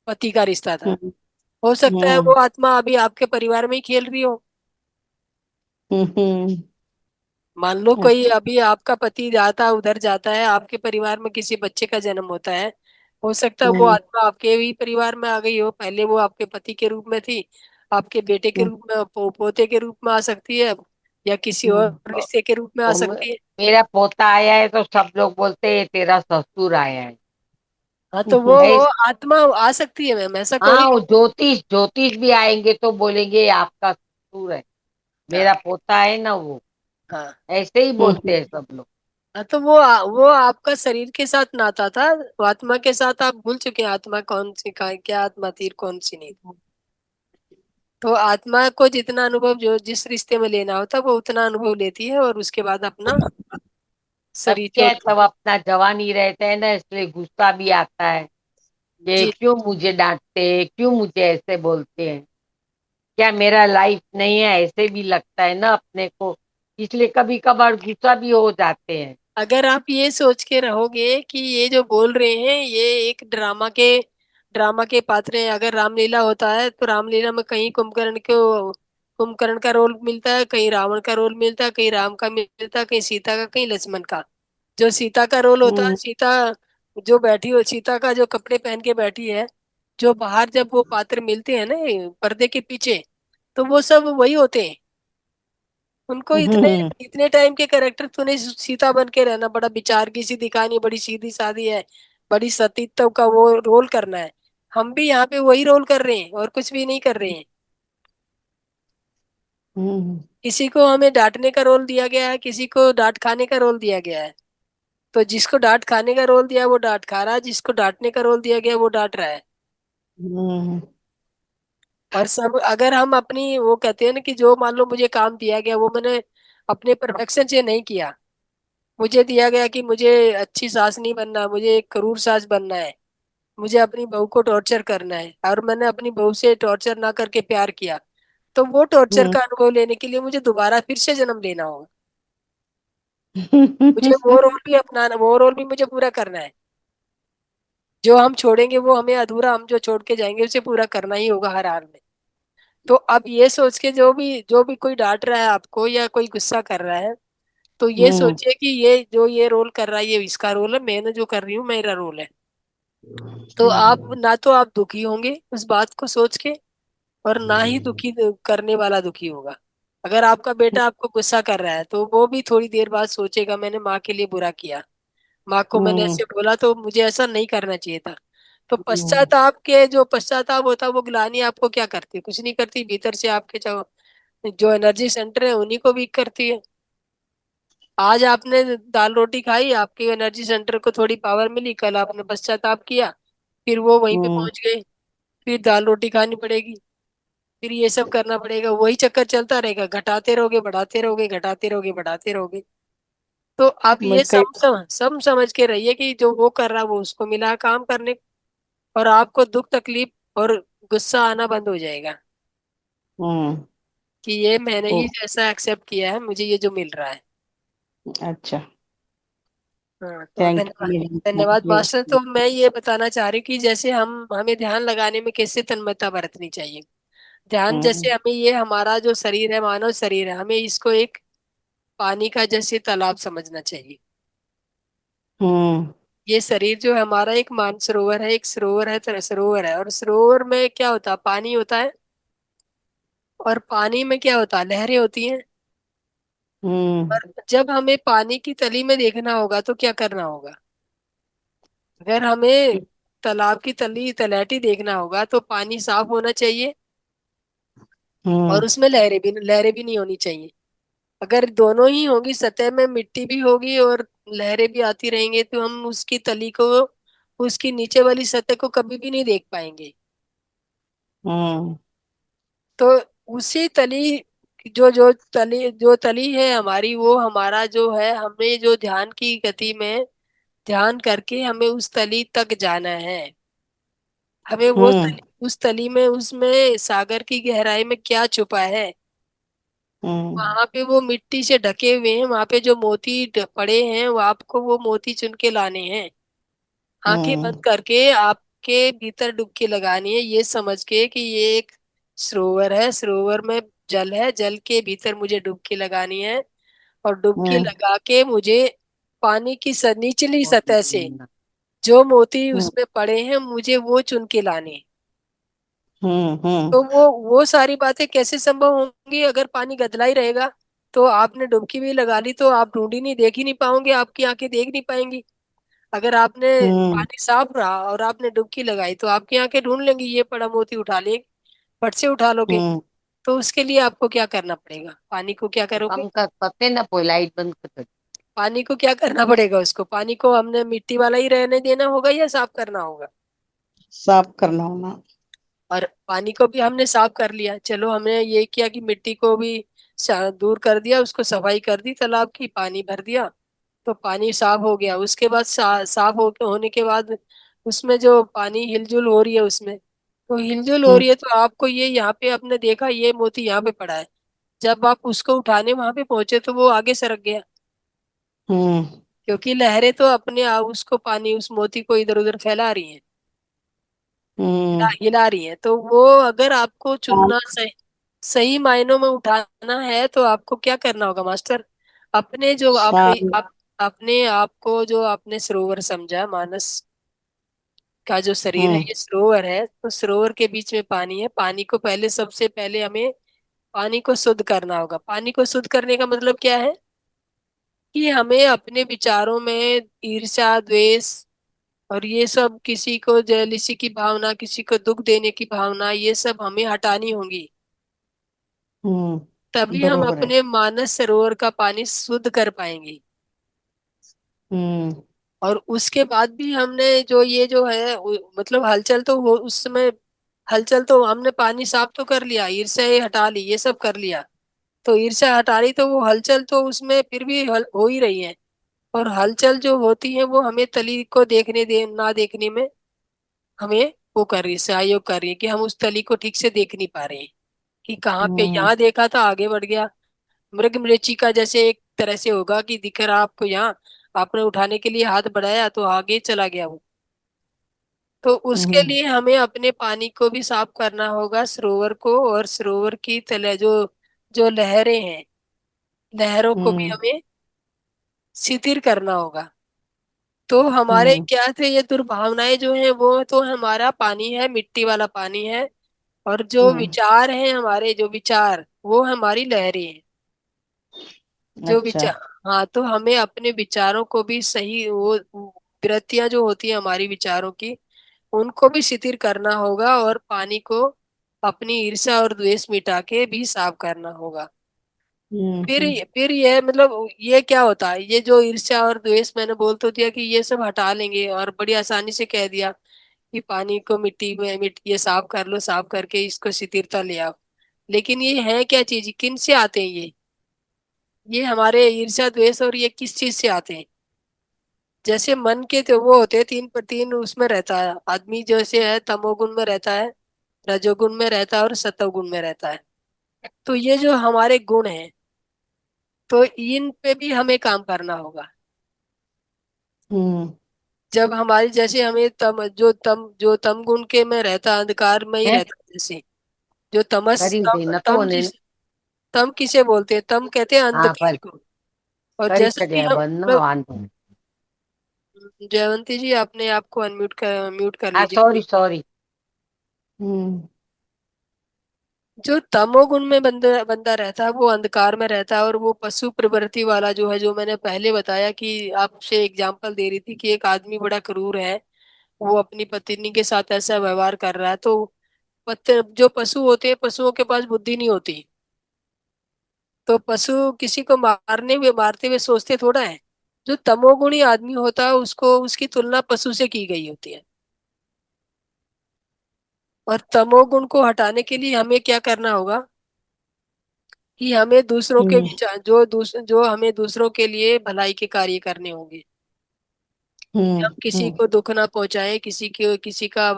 Speaker 1: पति का रिश्ता था।
Speaker 2: हम्म।
Speaker 1: हो सकता है वो
Speaker 2: हम्म।
Speaker 1: आत्मा अभी आपके परिवार में ही खेल रही हो।
Speaker 2: हम्म।
Speaker 1: मान लो कोई
Speaker 2: अच्छा।
Speaker 1: अभी आपका पति जाता उधर जाता है, आपके परिवार में किसी बच्चे का जन्म होता है, हो सकता है वो
Speaker 2: हम्म।
Speaker 1: आत्मा आपके ही परिवार में आ गई हो, पहले वो आपके पति के रूप में थी, आपके बेटे के
Speaker 2: हम्म।
Speaker 1: रूप में, पोते के रूप में आ सकती है, या किसी और
Speaker 2: हम्म।
Speaker 1: रिश्ते के रूप में आ
Speaker 2: वो
Speaker 1: सकती है।
Speaker 2: मेरा पोता आया है तो सब लोग बोलते हैं तेरा ससुर आया है।
Speaker 1: हाँ तो वो
Speaker 2: ऐस-
Speaker 1: आत्मा आ सकती है मैम, ऐसा कोई,
Speaker 2: हाँ, वो ज्योतिष ज्योतिष भी आएंगे तो बोलेंगे ये आपका ससुर है,
Speaker 1: हाँ
Speaker 2: मेरा पोता है ना वो।
Speaker 1: हाँ
Speaker 2: ऐसे ही
Speaker 1: हम्म।
Speaker 2: बोलते हैं सब लोग।
Speaker 1: हाँ तो वो आपका शरीर के साथ नाता था, वो आत्मा के साथ आप भूल चुके हैं आत्मा कौन सी का, क्या आत्मा थी कौन सी नहीं। तो आत्मा को जितना अनुभव जो जिस रिश्ते में लेना होता है वो उतना अनुभव लेती है और उसके बाद अपना
Speaker 2: तब
Speaker 1: शरीर
Speaker 2: क्या है,
Speaker 1: छोड़ती है।
Speaker 2: तब अपना जवानी रहता है ना, इसलिए गुस्सा भी आता है। ये
Speaker 1: जी,
Speaker 2: क्यों मुझे डांटते हैं, क्यों मुझे ऐसे बोलते हैं, क्या मेरा लाइफ नहीं है, ऐसे भी लगता है ना अपने को। इसलिए कभी कभार गुस्सा भी हो जाते हैं।
Speaker 1: अगर आप ये सोच के रहोगे कि ये जो बोल रहे हैं ये एक ड्रामा के पात्र हैं, अगर रामलीला होता है तो रामलीला में कहीं कुंभकर्ण का रोल मिलता है, कहीं रावण का रोल मिलता है, कहीं राम का मिलता है, कहीं सीता का, कहीं लक्ष्मण का। जो सीता का रोल होता है,
Speaker 2: हम्म।
Speaker 1: सीता जो बैठी हो, सीता का जो कपड़े पहन के बैठी है, जो बाहर जब वो पात्र मिलते हैं ना ये पर्दे के पीछे, तो वो सब वही होते हैं। उनको इतने
Speaker 2: हम्म।
Speaker 1: इतने टाइम के कैरेक्टर, तूने सीता बन के रहना, बड़ा विचार की सी दिखानी, बड़ी सीधी सादी है, बड़ी सतीत्व का वो रोल करना है। हम भी यहाँ पे वही रोल कर रहे हैं और कुछ भी नहीं कर रहे हैं।
Speaker 2: हम्म।
Speaker 1: किसी को हमें डांटने का रोल दिया गया है, किसी को डांट खाने का रोल दिया गया है। तो जिसको डांट खाने का रोल दिया है, वो डांट खा रहा है, जिसको डांटने का रोल दिया गया है, वो डांट रहा है।
Speaker 2: हम्म।
Speaker 1: और सब अगर हम अपनी, वो कहते हैं ना कि जो मान लो मुझे काम दिया गया वो मैंने अपने परफेक्शन से नहीं किया, मुझे दिया गया कि मुझे अच्छी सास नहीं बनना, मुझे एक क्रूर सास बनना है, मुझे अपनी बहू को टॉर्चर करना है, और मैंने अपनी बहू से टॉर्चर ना करके प्यार किया, तो वो टॉर्चर
Speaker 2: हम्म।
Speaker 1: का अनुभव लेने के लिए मुझे दोबारा फिर से जन्म लेना होगा। मुझे
Speaker 2: हम्म।
Speaker 1: वो रोल भी अपनाना, वो रोल भी मुझे पूरा करना है। जो हम छोड़ेंगे वो हमें अधूरा, हम जो छोड़ के जाएंगे उसे पूरा करना ही होगा हर हाल में। तो अब ये सोच के जो भी कोई डांट रहा है आपको या कोई गुस्सा कर रहा है, तो ये
Speaker 2: हम्म।
Speaker 1: सोचिए कि ये जो ये रोल कर रहा है ये इसका रोल है, मैं जो कर रही हूँ मेरा रोल है। तो आप ना तो आप दुखी होंगे उस बात को सोच के, और ना ही दुखी करने वाला दुखी होगा। अगर आपका बेटा आपको गुस्सा कर रहा है तो वो भी थोड़ी देर बाद सोचेगा मैंने माँ के लिए बुरा किया, माँ को मैंने
Speaker 2: हम्म।
Speaker 1: ऐसे बोला तो मुझे ऐसा नहीं करना चाहिए था। तो
Speaker 2: हम्म।
Speaker 1: जो पश्चाताप होता है वो ग्लानि आपको क्या करती है? कुछ नहीं करती, भीतर से आपके जो जो एनर्जी सेंटर है उन्हीं को वीक करती है। आज आपने दाल रोटी खाई, आपके एनर्जी सेंटर को थोड़ी पावर मिली, कल आपने पश्चाताप किया, फिर वो वहीं पे
Speaker 2: हम्म।
Speaker 1: पहुंच गए, फिर दाल रोटी खानी पड़ेगी, फिर ये सब करना पड़ेगा, वही चक्कर चलता रहेगा, घटाते रहोगे बढ़ाते रहोगे, घटाते रहोगे बढ़ाते रहोगे। तो आप
Speaker 2: मैं
Speaker 1: ये
Speaker 2: कई।
Speaker 1: सब समझ के रहिए कि जो वो कर रहा है वो उसको मिला है काम करने को, और आपको दुख तकलीफ और गुस्सा आना बंद हो जाएगा
Speaker 2: हम्म।
Speaker 1: कि ये मैंने
Speaker 2: ओ।
Speaker 1: ही जैसा एक्सेप्ट किया है, मुझे ये जो मिल रहा है।
Speaker 2: अच्छा।
Speaker 1: हाँ, तो
Speaker 2: थैंक यू
Speaker 1: धन्यवाद।
Speaker 2: मैडम,
Speaker 1: धन्यवाद
Speaker 2: थैंक यू।
Speaker 1: मास्टर। तो मैं ये बताना चाह रही हूँ कि जैसे हम हमें ध्यान लगाने में कैसे तन्मयता बरतनी चाहिए। ध्यान
Speaker 2: हम्म।
Speaker 1: जैसे हमें ये हमारा जो शरीर है, मानव शरीर है, हमें इसको एक पानी का जैसे तालाब समझना चाहिए।
Speaker 2: हम्म।
Speaker 1: ये शरीर जो है हमारा एक मानसरोवर है, एक सरोवर है, सरोवर है, और सरोवर में क्या होता है? पानी होता है। और पानी में क्या होता है? लहरें होती हैं।
Speaker 2: हम्म।
Speaker 1: और जब हमें पानी की तली में देखना होगा तो क्या करना होगा? अगर हमें तालाब की तली तलहटी देखना होगा तो पानी साफ होना चाहिए,
Speaker 2: हम्म।
Speaker 1: और उसमें लहरें भी नहीं होनी चाहिए। अगर दोनों ही होगी, सतह में मिट्टी भी होगी और लहरें भी आती रहेंगे, तो हम उसकी तली को, उसकी नीचे वाली सतह को कभी भी नहीं देख पाएंगे।
Speaker 2: हम्म।
Speaker 1: तो उसी तली, जो तली है हमारी, वो हमारा जो है, हमें जो ध्यान की गति में ध्यान करके हमें उस तली तक जाना है। हमें
Speaker 2: हम्म।
Speaker 1: उस तली में, उसमें सागर की गहराई में क्या छुपा है,
Speaker 2: हम्म।
Speaker 1: वहां पे वो मिट्टी से ढके हुए हैं, वहां पे जो मोती पड़े हैं, वो आपको वो मोती चुन के लाने हैं। आंखें
Speaker 2: हम्म।
Speaker 1: बंद करके आपके भीतर डुबकी लगानी है, ये समझ के कि ये एक सरोवर है, सरोवर में जल है, जल के भीतर मुझे डुबकी लगानी है। और डुबकी
Speaker 2: हम्म।
Speaker 1: लगा के मुझे पानी की निचली सतह से जो मोती
Speaker 2: हम्म।
Speaker 1: उसमें पड़े हैं मुझे वो चुन के लाने हैं।
Speaker 2: हम्म। हम्म।
Speaker 1: तो वो सारी बातें कैसे संभव होंगी अगर पानी गदला ही रहेगा? तो आपने डुबकी भी लगा ली तो आप ढूंढ ही नहीं, देख ही नहीं पाओगे, आपकी आंखें देख नहीं पाएंगी। अगर आपने
Speaker 2: हम्म।
Speaker 1: पानी साफ रहा और आपने डुबकी लगाई तो आपकी आंखें ढूंढ लेंगी, ये पड़ा मोती उठा ले, फट से उठा लोगे।
Speaker 2: हम्म।
Speaker 1: तो उसके लिए आपको क्या करना पड़ेगा? पानी को क्या करोगे?
Speaker 2: काम करते ना, कोई लाइट बंद कर।
Speaker 1: पानी को क्या करना पड़ेगा? उसको, पानी को हमने मिट्टी वाला ही रहने देना होगा या साफ करना होगा?
Speaker 2: साफ करना होना।
Speaker 1: और पानी को भी हमने साफ कर लिया, चलो हमने ये किया कि मिट्टी को भी दूर कर दिया, उसको सफाई कर दी, तालाब की पानी भर दिया, तो पानी साफ हो गया। उसके बाद साफ होने के बाद उसमें जो पानी हिलजुल हो रही है उसमें, तो हिलजुल हो
Speaker 2: हम्म।
Speaker 1: रही है तो आपको ये यहाँ पे आपने देखा ये मोती यहाँ पे पड़ा है, जब आप उसको उठाने वहां पे पहुंचे तो वो आगे सरक गया,
Speaker 2: हम्म।
Speaker 1: क्योंकि लहरें तो अपने आप उसको पानी, उस मोती को इधर उधर फैला रही हैं,
Speaker 2: हम्म।
Speaker 1: हिला रही हैं। तो वो अगर आपको
Speaker 2: काम।
Speaker 1: चुनना सही सही मायनों में उठाना है तो आपको क्या करना होगा मास्टर? अपने जो
Speaker 2: साफ।
Speaker 1: अपने आप को जो आपने सरोवर समझा, मानस का जो शरीर है
Speaker 2: हम्म।
Speaker 1: ये सरोवर है, तो सरोवर के बीच में पानी है। पानी को पहले, सबसे पहले हमें पानी को शुद्ध करना होगा। पानी को शुद्ध करने का मतलब क्या है? कि हमें अपने विचारों में ईर्ष्या, द्वेष और ये सब, किसी को जेलिसी की भावना, किसी को दुख देने की भावना, ये सब हमें हटानी होंगी। तभी हम
Speaker 2: बरोबर है।
Speaker 1: अपने मानस सरोवर का पानी शुद्ध कर पाएंगे।
Speaker 2: हम्म।
Speaker 1: और उसके बाद भी हमने जो ये जो है मतलब हलचल तो हो उस समय, हलचल तो हमने पानी साफ तो कर लिया, ईर्ष्या ये हटा ली, ये सब कर लिया, तो ईर्ष्या हटा ली तो वो हलचल तो उसमें फिर भी हो ही रही है। और हलचल जो होती है वो हमें तली को देखने दे ना देखने में हमें वो कर रही है, सहयोग कर रही है कि हम उस तली को ठीक से देख नहीं पा रहे हैं कि कहाँ पे,
Speaker 2: हम्म।
Speaker 1: यहाँ देखा था आगे बढ़ गया। मृग मरीचिका जैसे एक तरह से होगा कि दिख रहा आपको यहाँ, आपने उठाने के लिए हाथ बढ़ाया तो आगे चला गया वो। तो उसके
Speaker 2: हम्म।
Speaker 1: लिए हमें अपने पानी को भी साफ करना होगा, सरोवर को, और सरोवर की तले जो जो लहरें हैं, लहरों को भी
Speaker 2: हम्म।
Speaker 1: हमें शिथिल करना होगा। तो हमारे
Speaker 2: हम्म।
Speaker 1: क्या थे ये दुर्भावनाएं जो हैं, वो तो हमारा पानी है, मिट्टी वाला पानी है। और जो
Speaker 2: हम्म।
Speaker 1: विचार हैं, हमारे जो विचार, वो हमारी लहरें हैं। जो
Speaker 2: अच्छा।
Speaker 1: विचार, हाँ, तो हमें अपने विचारों को भी सही, वो वृत्तियां जो होती है हमारी विचारों की, उनको भी शिथिल करना होगा, और पानी को अपनी ईर्ष्या और द्वेष मिटा के भी साफ करना होगा।
Speaker 2: हम्म।
Speaker 1: फिर ये मतलब ये क्या होता है, ये जो ईर्ष्या और द्वेष मैंने बोल तो दिया कि ये सब हटा लेंगे, और बड़ी आसानी से कह दिया कि पानी को मिट्टी में ये साफ कर लो, साफ करके इसको शिथिलता ले आओ। लेकिन ये है क्या चीज, किन से आते हैं ये हमारे ईर्ष्या द्वेष, और ये किस चीज से आते हैं? जैसे मन के तो वो होते हैं तीन पर तीन, उसमें रहता है आदमी, जैसे है तमोगुण में रहता है, रजोगुण में रहता है, और सतोगुण में रहता है। तो ये जो हमारे गुण हैं, तो इन पे भी हमें काम करना होगा।
Speaker 2: हम्म।
Speaker 1: जब हमारी, जैसे हमें तम गुण के में रहता, अंधकार में ही
Speaker 2: है
Speaker 1: रहता, जैसे जो तमस
Speaker 2: करी
Speaker 1: तम,
Speaker 2: दे न तो
Speaker 1: तम
Speaker 2: ने।
Speaker 1: जिस तम किसे बोलते हैं, तम कहते हैं
Speaker 2: हाँ
Speaker 1: अंधकार
Speaker 2: पर
Speaker 1: को। और
Speaker 2: करी
Speaker 1: जैसे भी
Speaker 2: छड़िया
Speaker 1: हम
Speaker 2: बंद ना
Speaker 1: मतलब,
Speaker 2: वान।
Speaker 1: जयवंती जी अपने आप को अनम्यूट कर, म्यूट कर
Speaker 2: हाँ
Speaker 1: लीजिए
Speaker 2: सॉरी
Speaker 1: प्लीज।
Speaker 2: सॉरी। हम्म।
Speaker 1: जो तमोगुण में बंदा बंदा रहता है, वो अंधकार में रहता है, और वो पशु प्रवृत्ति वाला जो है, जो मैंने पहले बताया कि आपसे एग्जांपल दे रही थी कि एक आदमी बड़ा क्रूर है, वो अपनी पत्नी के साथ ऐसा व्यवहार कर रहा है। तो जो पशु होते हैं, पशुओं के पास बुद्धि नहीं होती। तो पशु किसी को मारते हुए सोचते थोड़ा है। जो तमोगुणी आदमी होता है, उसको उसकी तुलना पशु से की गई होती है। और तमोगुण को हटाने के लिए हमें क्या करना होगा, कि हमें दूसरों के
Speaker 2: हम्म।
Speaker 1: विचार, जो हमें दूसरों के लिए भलाई के कार्य करने होंगे। कि हम
Speaker 2: हम्म।
Speaker 1: किसी
Speaker 2: हम्म।
Speaker 1: को दुख ना पहुंचाए, किसी का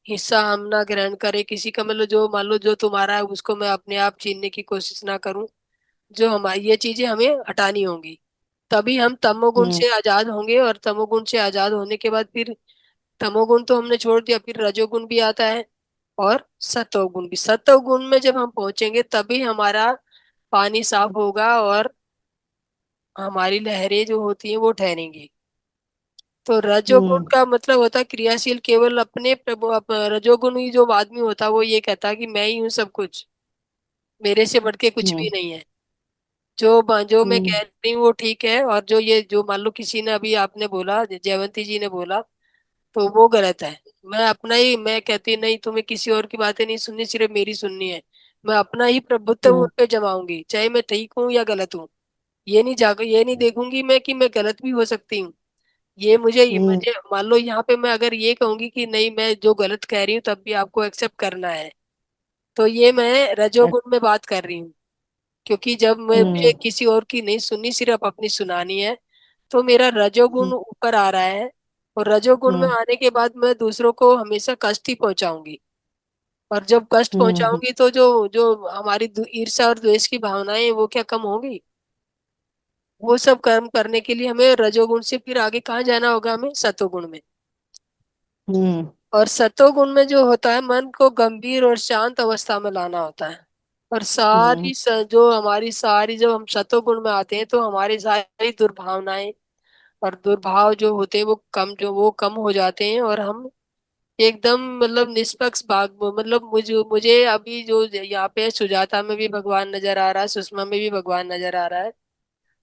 Speaker 1: हिस्सा हम ना ग्रहण करें, किसी का मतलब जो मान लो जो तुम्हारा है उसको मैं अपने आप छीनने की कोशिश ना करूं। जो हमारी ये चीजें हमें हटानी होंगी, तभी हम तमोगुण
Speaker 2: हम्म।
Speaker 1: से आजाद होंगे। और तमोगुण से आजाद होने के बाद फिर, तमोगुण तो हमने छोड़ दिया, फिर रजोगुण भी आता है, और सतोगुण भी। सतोगुण में जब हम पहुंचेंगे, तभी हमारा पानी साफ होगा, और हमारी लहरें जो होती हैं वो ठहरेंगी। तो रजोगुण
Speaker 2: हम्म।
Speaker 1: का मतलब होता है क्रियाशील, केवल अपने प्रभु रजोगुण ही जो आदमी होता है, वो ये कहता है कि मैं ही हूँ सब कुछ, मेरे से बढ़ के कुछ भी
Speaker 2: हम्म।
Speaker 1: नहीं है। जो मैं कह रही हूँ वो ठीक है, और जो ये जो मान लो किसी ने अभी आपने बोला, जयवंती जी ने बोला, तो वो गलत है। मैं कहती नहीं, तुम्हें किसी और की बातें नहीं सुननी, सिर्फ मेरी सुननी है। मैं अपना ही प्रभुत्व उन
Speaker 2: हम्म।
Speaker 1: पे जमाऊंगी, चाहे मैं ठीक हूँ या गलत हूँ। ये नहीं देखूंगी मैं कि मैं गलत भी हो सकती हूँ। ये
Speaker 2: हम्म।
Speaker 1: मुझे मान लो यहाँ पे मैं अगर ये कहूंगी कि नहीं, मैं जो गलत कह रही हूँ तब भी आपको एक्सेप्ट करना है, तो ये मैं रजोगुण में बात कर रही हूँ। क्योंकि जब मैं मुझे
Speaker 2: हम्म।
Speaker 1: किसी और की नहीं सुननी, सिर्फ अपनी सुनानी है, तो मेरा रजोगुण ऊपर आ रहा है। और रजोगुण में
Speaker 2: हम्म।
Speaker 1: आने के बाद मैं दूसरों को हमेशा कष्ट ही पहुंचाऊंगी। और जब कष्ट
Speaker 2: हम्म।
Speaker 1: पहुंचाऊंगी, तो जो जो हमारी ईर्ष्या और द्वेष की भावनाएं हैं, वो क्या कम होंगी? वो सब कर्म करने के लिए हमें रजोगुण से फिर आगे कहाँ जाना होगा, हमें सतोगुण में।
Speaker 2: हम्म।
Speaker 1: और सतोगुण में जो होता है, मन को गंभीर और शांत अवस्था में लाना होता है। और
Speaker 2: हम्म।
Speaker 1: जो हमारी सारी, जब हम सतोगुण में आते हैं, तो हमारी सारी दुर्भावनाएं और दुर्भाव जो होते हैं, वो कम हो जाते हैं। और हम एकदम मतलब निष्पक्ष भाग, मतलब मुझे मुझे अभी जो यहाँ पे सुजाता में भी भगवान नजर आ रहा है, सुषमा में भी भगवान नजर आ रहा है,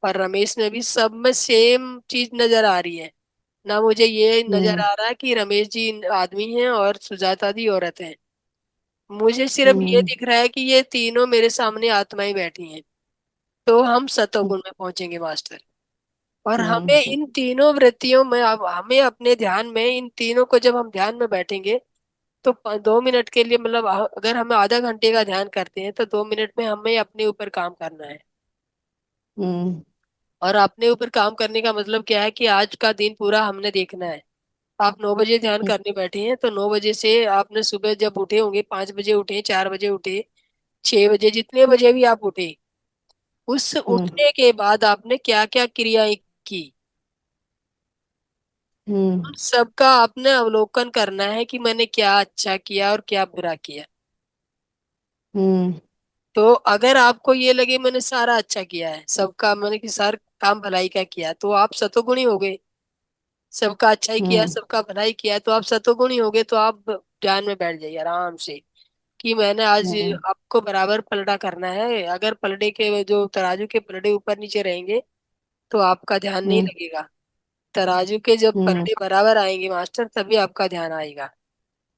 Speaker 1: और रमेश में भी, सब में सेम चीज नजर आ रही है। ना मुझे ये नजर
Speaker 2: हम्म।
Speaker 1: आ रहा है कि रमेश जी आदमी हैं और सुजाता दी औरत है। मुझे सिर्फ ये
Speaker 2: हम्म।
Speaker 1: दिख रहा है कि ये तीनों मेरे सामने आत्माएं बैठी हैं। तो हम सतोगुण में पहुंचेंगे मास्टर। और हमें
Speaker 2: हम्म।
Speaker 1: इन तीनों वृत्तियों में, अब हमें अपने ध्यान में इन तीनों को, जब हम ध्यान में बैठेंगे, तो 2 मिनट के लिए, मतलब अगर हमें आधा घंटे का ध्यान करते हैं, तो 2 मिनट में हमें अपने ऊपर काम करना है।
Speaker 2: हम्म।
Speaker 1: और अपने ऊपर काम करने का मतलब क्या है, कि आज का दिन पूरा हमने देखना है। आप 9 बजे ध्यान करने बैठे हैं, तो 9 बजे से आपने सुबह जब उठे होंगे, 5 बजे उठे, 4 बजे उठे, 6 बजे, जितने बजे भी आप उठे, उस
Speaker 2: हम्म।
Speaker 1: उठने के बाद आपने क्या क्या क्रियाएं की।
Speaker 2: हम्म।
Speaker 1: उन सबका आपने अवलोकन करना है कि मैंने क्या अच्छा किया और क्या बुरा किया।
Speaker 2: हम्म।
Speaker 1: तो अगर आपको ये लगे मैंने सारा अच्छा किया है, सबका मैंने कि सार काम भलाई का किया, तो आप सतोगुणी हो गए। सबका अच्छा ही किया,
Speaker 2: हम्म।
Speaker 1: सबका भलाई किया, तो आप सतोगुणी हो गए। तो आप ध्यान में बैठ जाइए आराम से कि मैंने आज
Speaker 2: हम्म।
Speaker 1: आपको बराबर पलड़ा करना है। अगर पलड़े के जो तराजू के पलड़े ऊपर नीचे रहेंगे तो आपका ध्यान नहीं
Speaker 2: हम्म।
Speaker 1: लगेगा। तराजू के जब
Speaker 2: हम्म।
Speaker 1: पलड़े बराबर आएंगे मास्टर, तभी आपका ध्यान आएगा।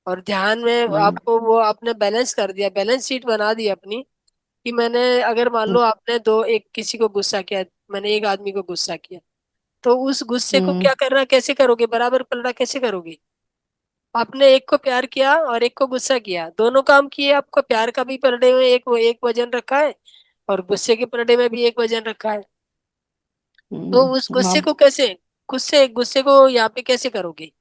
Speaker 1: और ध्यान में
Speaker 2: हम्म।
Speaker 1: आपको वो आपने बैलेंस कर दिया, बैलेंस शीट बना दी अपनी कि मैंने, अगर मान लो आपने दो एक किसी को गुस्सा किया, मैंने एक आदमी को गुस्सा किया, तो उस गुस्से को
Speaker 2: हम्म।
Speaker 1: क्या करना, कैसे करोगे, बराबर पलड़ा कैसे करोगे। आपने एक को प्यार किया और एक को गुस्सा किया, दोनों काम किए। आपको प्यार का भी पलड़े में एक वजन रखा है और गुस्से के पलड़े में भी एक वजन रखा है। तो उस गुस्से
Speaker 2: माप।
Speaker 1: को कैसे, गुस्से को यहाँ पे कैसे करोगे।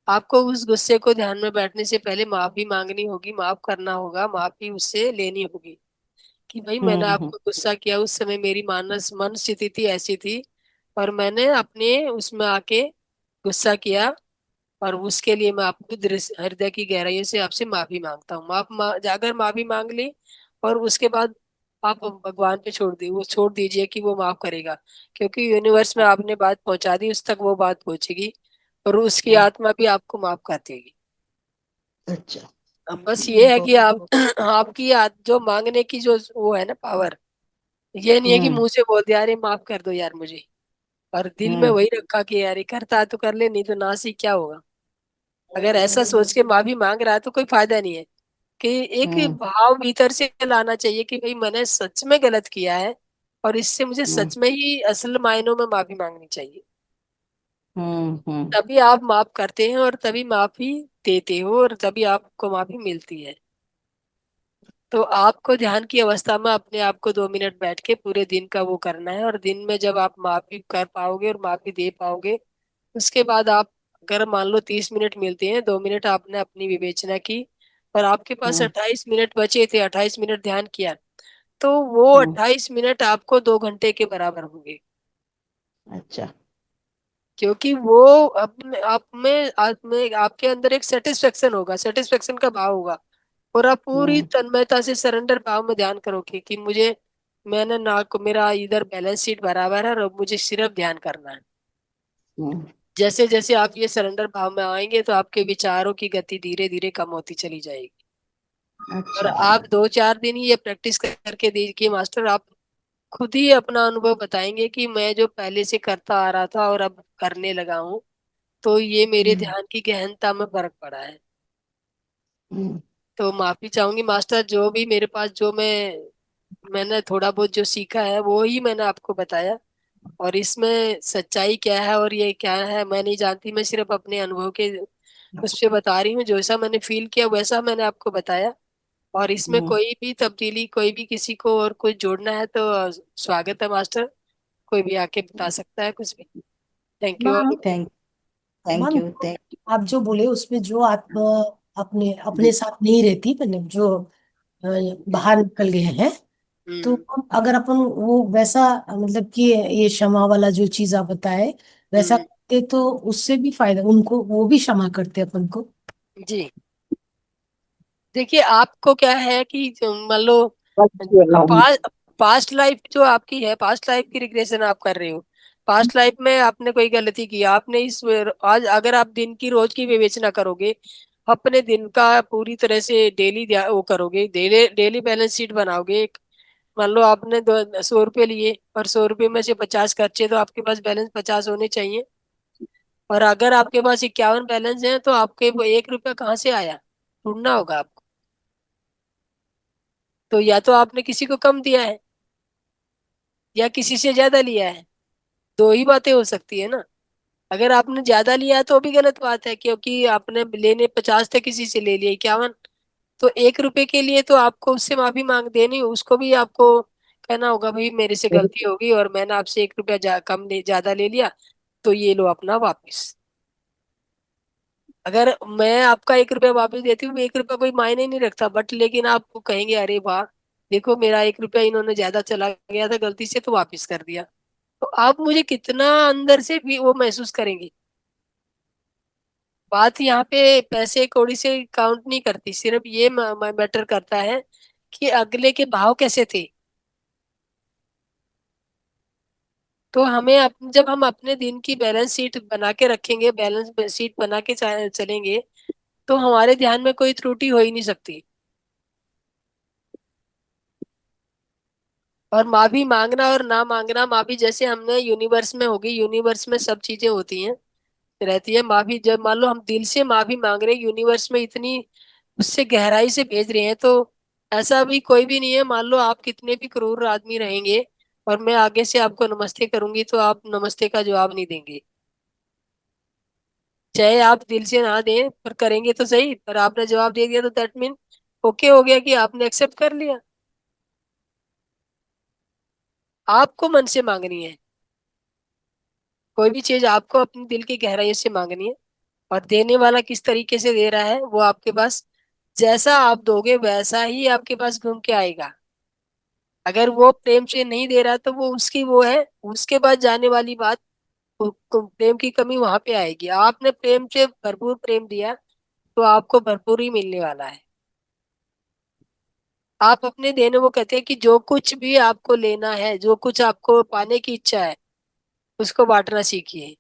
Speaker 1: आपको उस गुस्से को ध्यान में बैठने से पहले माफी मांगनी होगी, माफ करना होगा, माफी उससे लेनी होगी कि भाई मैंने
Speaker 2: हम्म।
Speaker 1: आपको गुस्सा किया, उस समय मेरी मानस मन स्थिति थी ऐसी थी, और मैंने अपने उसमें आके गुस्सा किया, और उसके लिए मैं आपको हृदय की गहराइयों से आपसे माफी मांगता हूँ। जाकर माफी मांग ली, और उसके बाद आप भगवान पे छोड़ दी, वो छोड़ दीजिए कि वो माफ करेगा। क्योंकि यूनिवर्स में आपने बात पहुंचा दी, उस तक वो बात पहुंचेगी और उसकी
Speaker 2: हाँ।
Speaker 1: आत्मा भी आपको माफ कर देगी।
Speaker 2: अच्छा।
Speaker 1: अब बस ये है
Speaker 2: तो
Speaker 1: कि आप आपकी जो मांगने की जो वो है ना पावर, ये नहीं है कि
Speaker 2: हम्म।
Speaker 1: मुंह से बोल दिया अरे माफ कर दो यार मुझे, और दिल में
Speaker 2: हम्म।
Speaker 1: वही रखा कि यार ये करता है तो कर ले, नहीं तो ना सी क्या होगा। अगर ऐसा सोच के माफी मांग रहा है तो कोई फायदा नहीं है। कि एक
Speaker 2: हम्म।
Speaker 1: भाव भीतर से लाना चाहिए कि भाई मैंने सच में गलत किया है, और इससे मुझे
Speaker 2: हम्म।
Speaker 1: सच में ही असल मायनों में माफी मांगनी चाहिए।
Speaker 2: हम्म। हम्म।
Speaker 1: तभी आप माफ करते हैं और तभी माफी देते हो और तभी आपको माफी मिलती है। तो आपको ध्यान की अवस्था में अपने आप को 2 मिनट बैठ के पूरे दिन का वो करना है, और दिन में जब आप माफी कर पाओगे और माफी दे पाओगे, उसके बाद आप, अगर मान लो 30 मिनट मिलते हैं, 2 मिनट आपने अपनी विवेचना की और आपके पास
Speaker 2: हम्म।
Speaker 1: 28 मिनट बचे थे, 28 मिनट ध्यान किया, तो वो
Speaker 2: हम्म।
Speaker 1: 28 मिनट आपको 2 घंटे के बराबर होंगे।
Speaker 2: अच्छा।
Speaker 1: क्योंकि वो अपने आप में आपके अंदर एक सेटिस्फेक्शन होगा, सेटिस्फेक्शन का भाव होगा, और आप पूरी
Speaker 2: हम्म।
Speaker 1: तन्मयता से सरेंडर भाव में ध्यान करोगे कि मुझे, मैंने ना को मेरा इधर बैलेंस शीट बराबर है और मुझे सिर्फ ध्यान करना है।
Speaker 2: हम्म।
Speaker 1: जैसे जैसे आप ये सरेंडर भाव में आएंगे तो आपके विचारों की गति धीरे धीरे कम होती चली जाएगी। और
Speaker 2: अच्छा।
Speaker 1: आप 2-4 दिन ही ये प्रैक्टिस करके देखिए मास्टर, आप खुद ही अपना अनुभव बताएंगे कि मैं जो पहले से करता आ रहा था और अब करने लगा हूँ, तो ये मेरे
Speaker 2: हम्म।
Speaker 1: ध्यान की गहनता में फर्क पड़ा है।
Speaker 2: हम्म।
Speaker 1: तो माफी चाहूंगी मास्टर, जो भी मेरे पास जो मैंने थोड़ा बहुत जो सीखा है वो ही मैंने आपको बताया, और इसमें सच्चाई क्या है और ये क्या है मैं नहीं जानती, मैं सिर्फ अपने अनुभव के उस पे बता रही हूँ, जैसा मैंने फील किया वैसा मैंने आपको बताया। और इसमें
Speaker 2: हम्म।
Speaker 1: कोई भी तब्दीली, कोई भी किसी को और कुछ जोड़ना है तो स्वागत है मास्टर, कोई भी आके बता सकता है कुछ भी। Thank you
Speaker 2: ma'am.
Speaker 1: All.
Speaker 2: Thank
Speaker 3: ma'am,
Speaker 2: you. Thank
Speaker 3: आप जो बोले उसमें जो आप अपने अपने साथ नहीं रहती, मतलब जो अ, बाहर निकल गए हैं, तो
Speaker 1: हम्म।
Speaker 3: अगर अपन वो वैसा, मतलब कि ये क्षमा वाला जो चीज आप बताए वैसा
Speaker 1: हम्म।
Speaker 3: करते तो उससे भी फायदा, उनको वो भी क्षमा करते अपन को।
Speaker 1: जी, देखिए आपको क्या है कि मान लो
Speaker 2: यू।
Speaker 1: पास्ट लाइफ जो आपकी है, पास्ट लाइफ की रिग्रेशन आप कर रहे हो। पास्ट लाइफ में आपने कोई गलती की, आपने इस आज अगर आप दिन की रोज की विवेचना करोगे, अपने दिन का पूरी तरह से डेली वो करोगे, डेली डेली बैलेंस शीट बनाओगे मान लो आपने 100 रुपये लिए और 100 रुपये में से 50 खर्चे, तो आपके पास बैलेंस 50 होने चाहिए। और अगर आपके पास 51 बैलेंस है तो आपके वो 1 रुपया कहाँ से आया, ढूंढना होगा आपको। तो या तो आपने किसी को कम दिया है या किसी से ज्यादा लिया है, दो ही बातें हो सकती है ना। अगर आपने ज्यादा लिया है तो भी गलत बात है, क्योंकि आपने लेने 50 थे, किसी से ले लिया 51, तो 1 रुपए के लिए तो आपको उससे माफी मांग देनी, उसको भी आपको कहना होगा भाई मेरे से गलती हो गई और मैंने आपसे 1 रुपया कम ज्यादा ले लिया, तो ये लो अपना वापिस। अगर मैं आपका 1 रुपया वापस देती हूँ, 1 रुपया कोई मायने नहीं रखता, बट लेकिन आप कहेंगे अरे वाह, देखो मेरा 1 रुपया इन्होंने ज्यादा चला गया था गलती से तो वापस कर दिया, तो आप मुझे कितना अंदर से भी वो महसूस करेंगे। बात यहाँ पे पैसे कौड़ी से काउंट नहीं करती, सिर्फ ये मैटर करता है कि अगले के भाव कैसे थे। तो हमें जब हम अपने दिन की बैलेंस शीट बना के रखेंगे, बैलेंस शीट बना के चलेंगे, तो हमारे ध्यान में कोई त्रुटि हो ही नहीं सकती। और माफी मांगना और ना मांगना, माफी जैसे हमने यूनिवर्स में होगी, यूनिवर्स में सब चीजें होती हैं, रहती है माफी। जब मान लो हम दिल से माफी मांग रहे हैं, यूनिवर्स में इतनी उससे गहराई से भेज रहे हैं, तो ऐसा भी कोई भी नहीं है। मान लो आप कितने भी क्रूर आदमी रहेंगे और मैं आगे से आपको नमस्ते करूंगी, तो आप नमस्ते का जवाब नहीं देंगे। चाहे आप दिल से ना दें, पर करेंगे तो सही। पर आपने जवाब दे दिया तो दैट मीन ओके हो गया कि आपने एक्सेप्ट कर लिया। आपको मन से मांगनी है कोई भी चीज, आपको अपनी दिल की गहराई से मांगनी है। और देने वाला किस तरीके से दे रहा है वो आपके पास, जैसा आप दोगे वैसा ही आपके पास घूम के आएगा। अगर वो प्रेम से नहीं दे रहा तो वो उसकी वो है, उसके बाद जाने वाली बात, प्रेम की कमी वहां पे आएगी। आपने प्रेम से भरपूर प्रेम दिया तो आपको भरपूर ही मिलने वाला है। आप अपने देने, वो कहते हैं कि जो कुछ भी आपको लेना है, जो कुछ आपको पाने की इच्छा है, उसको बांटना सीखिए।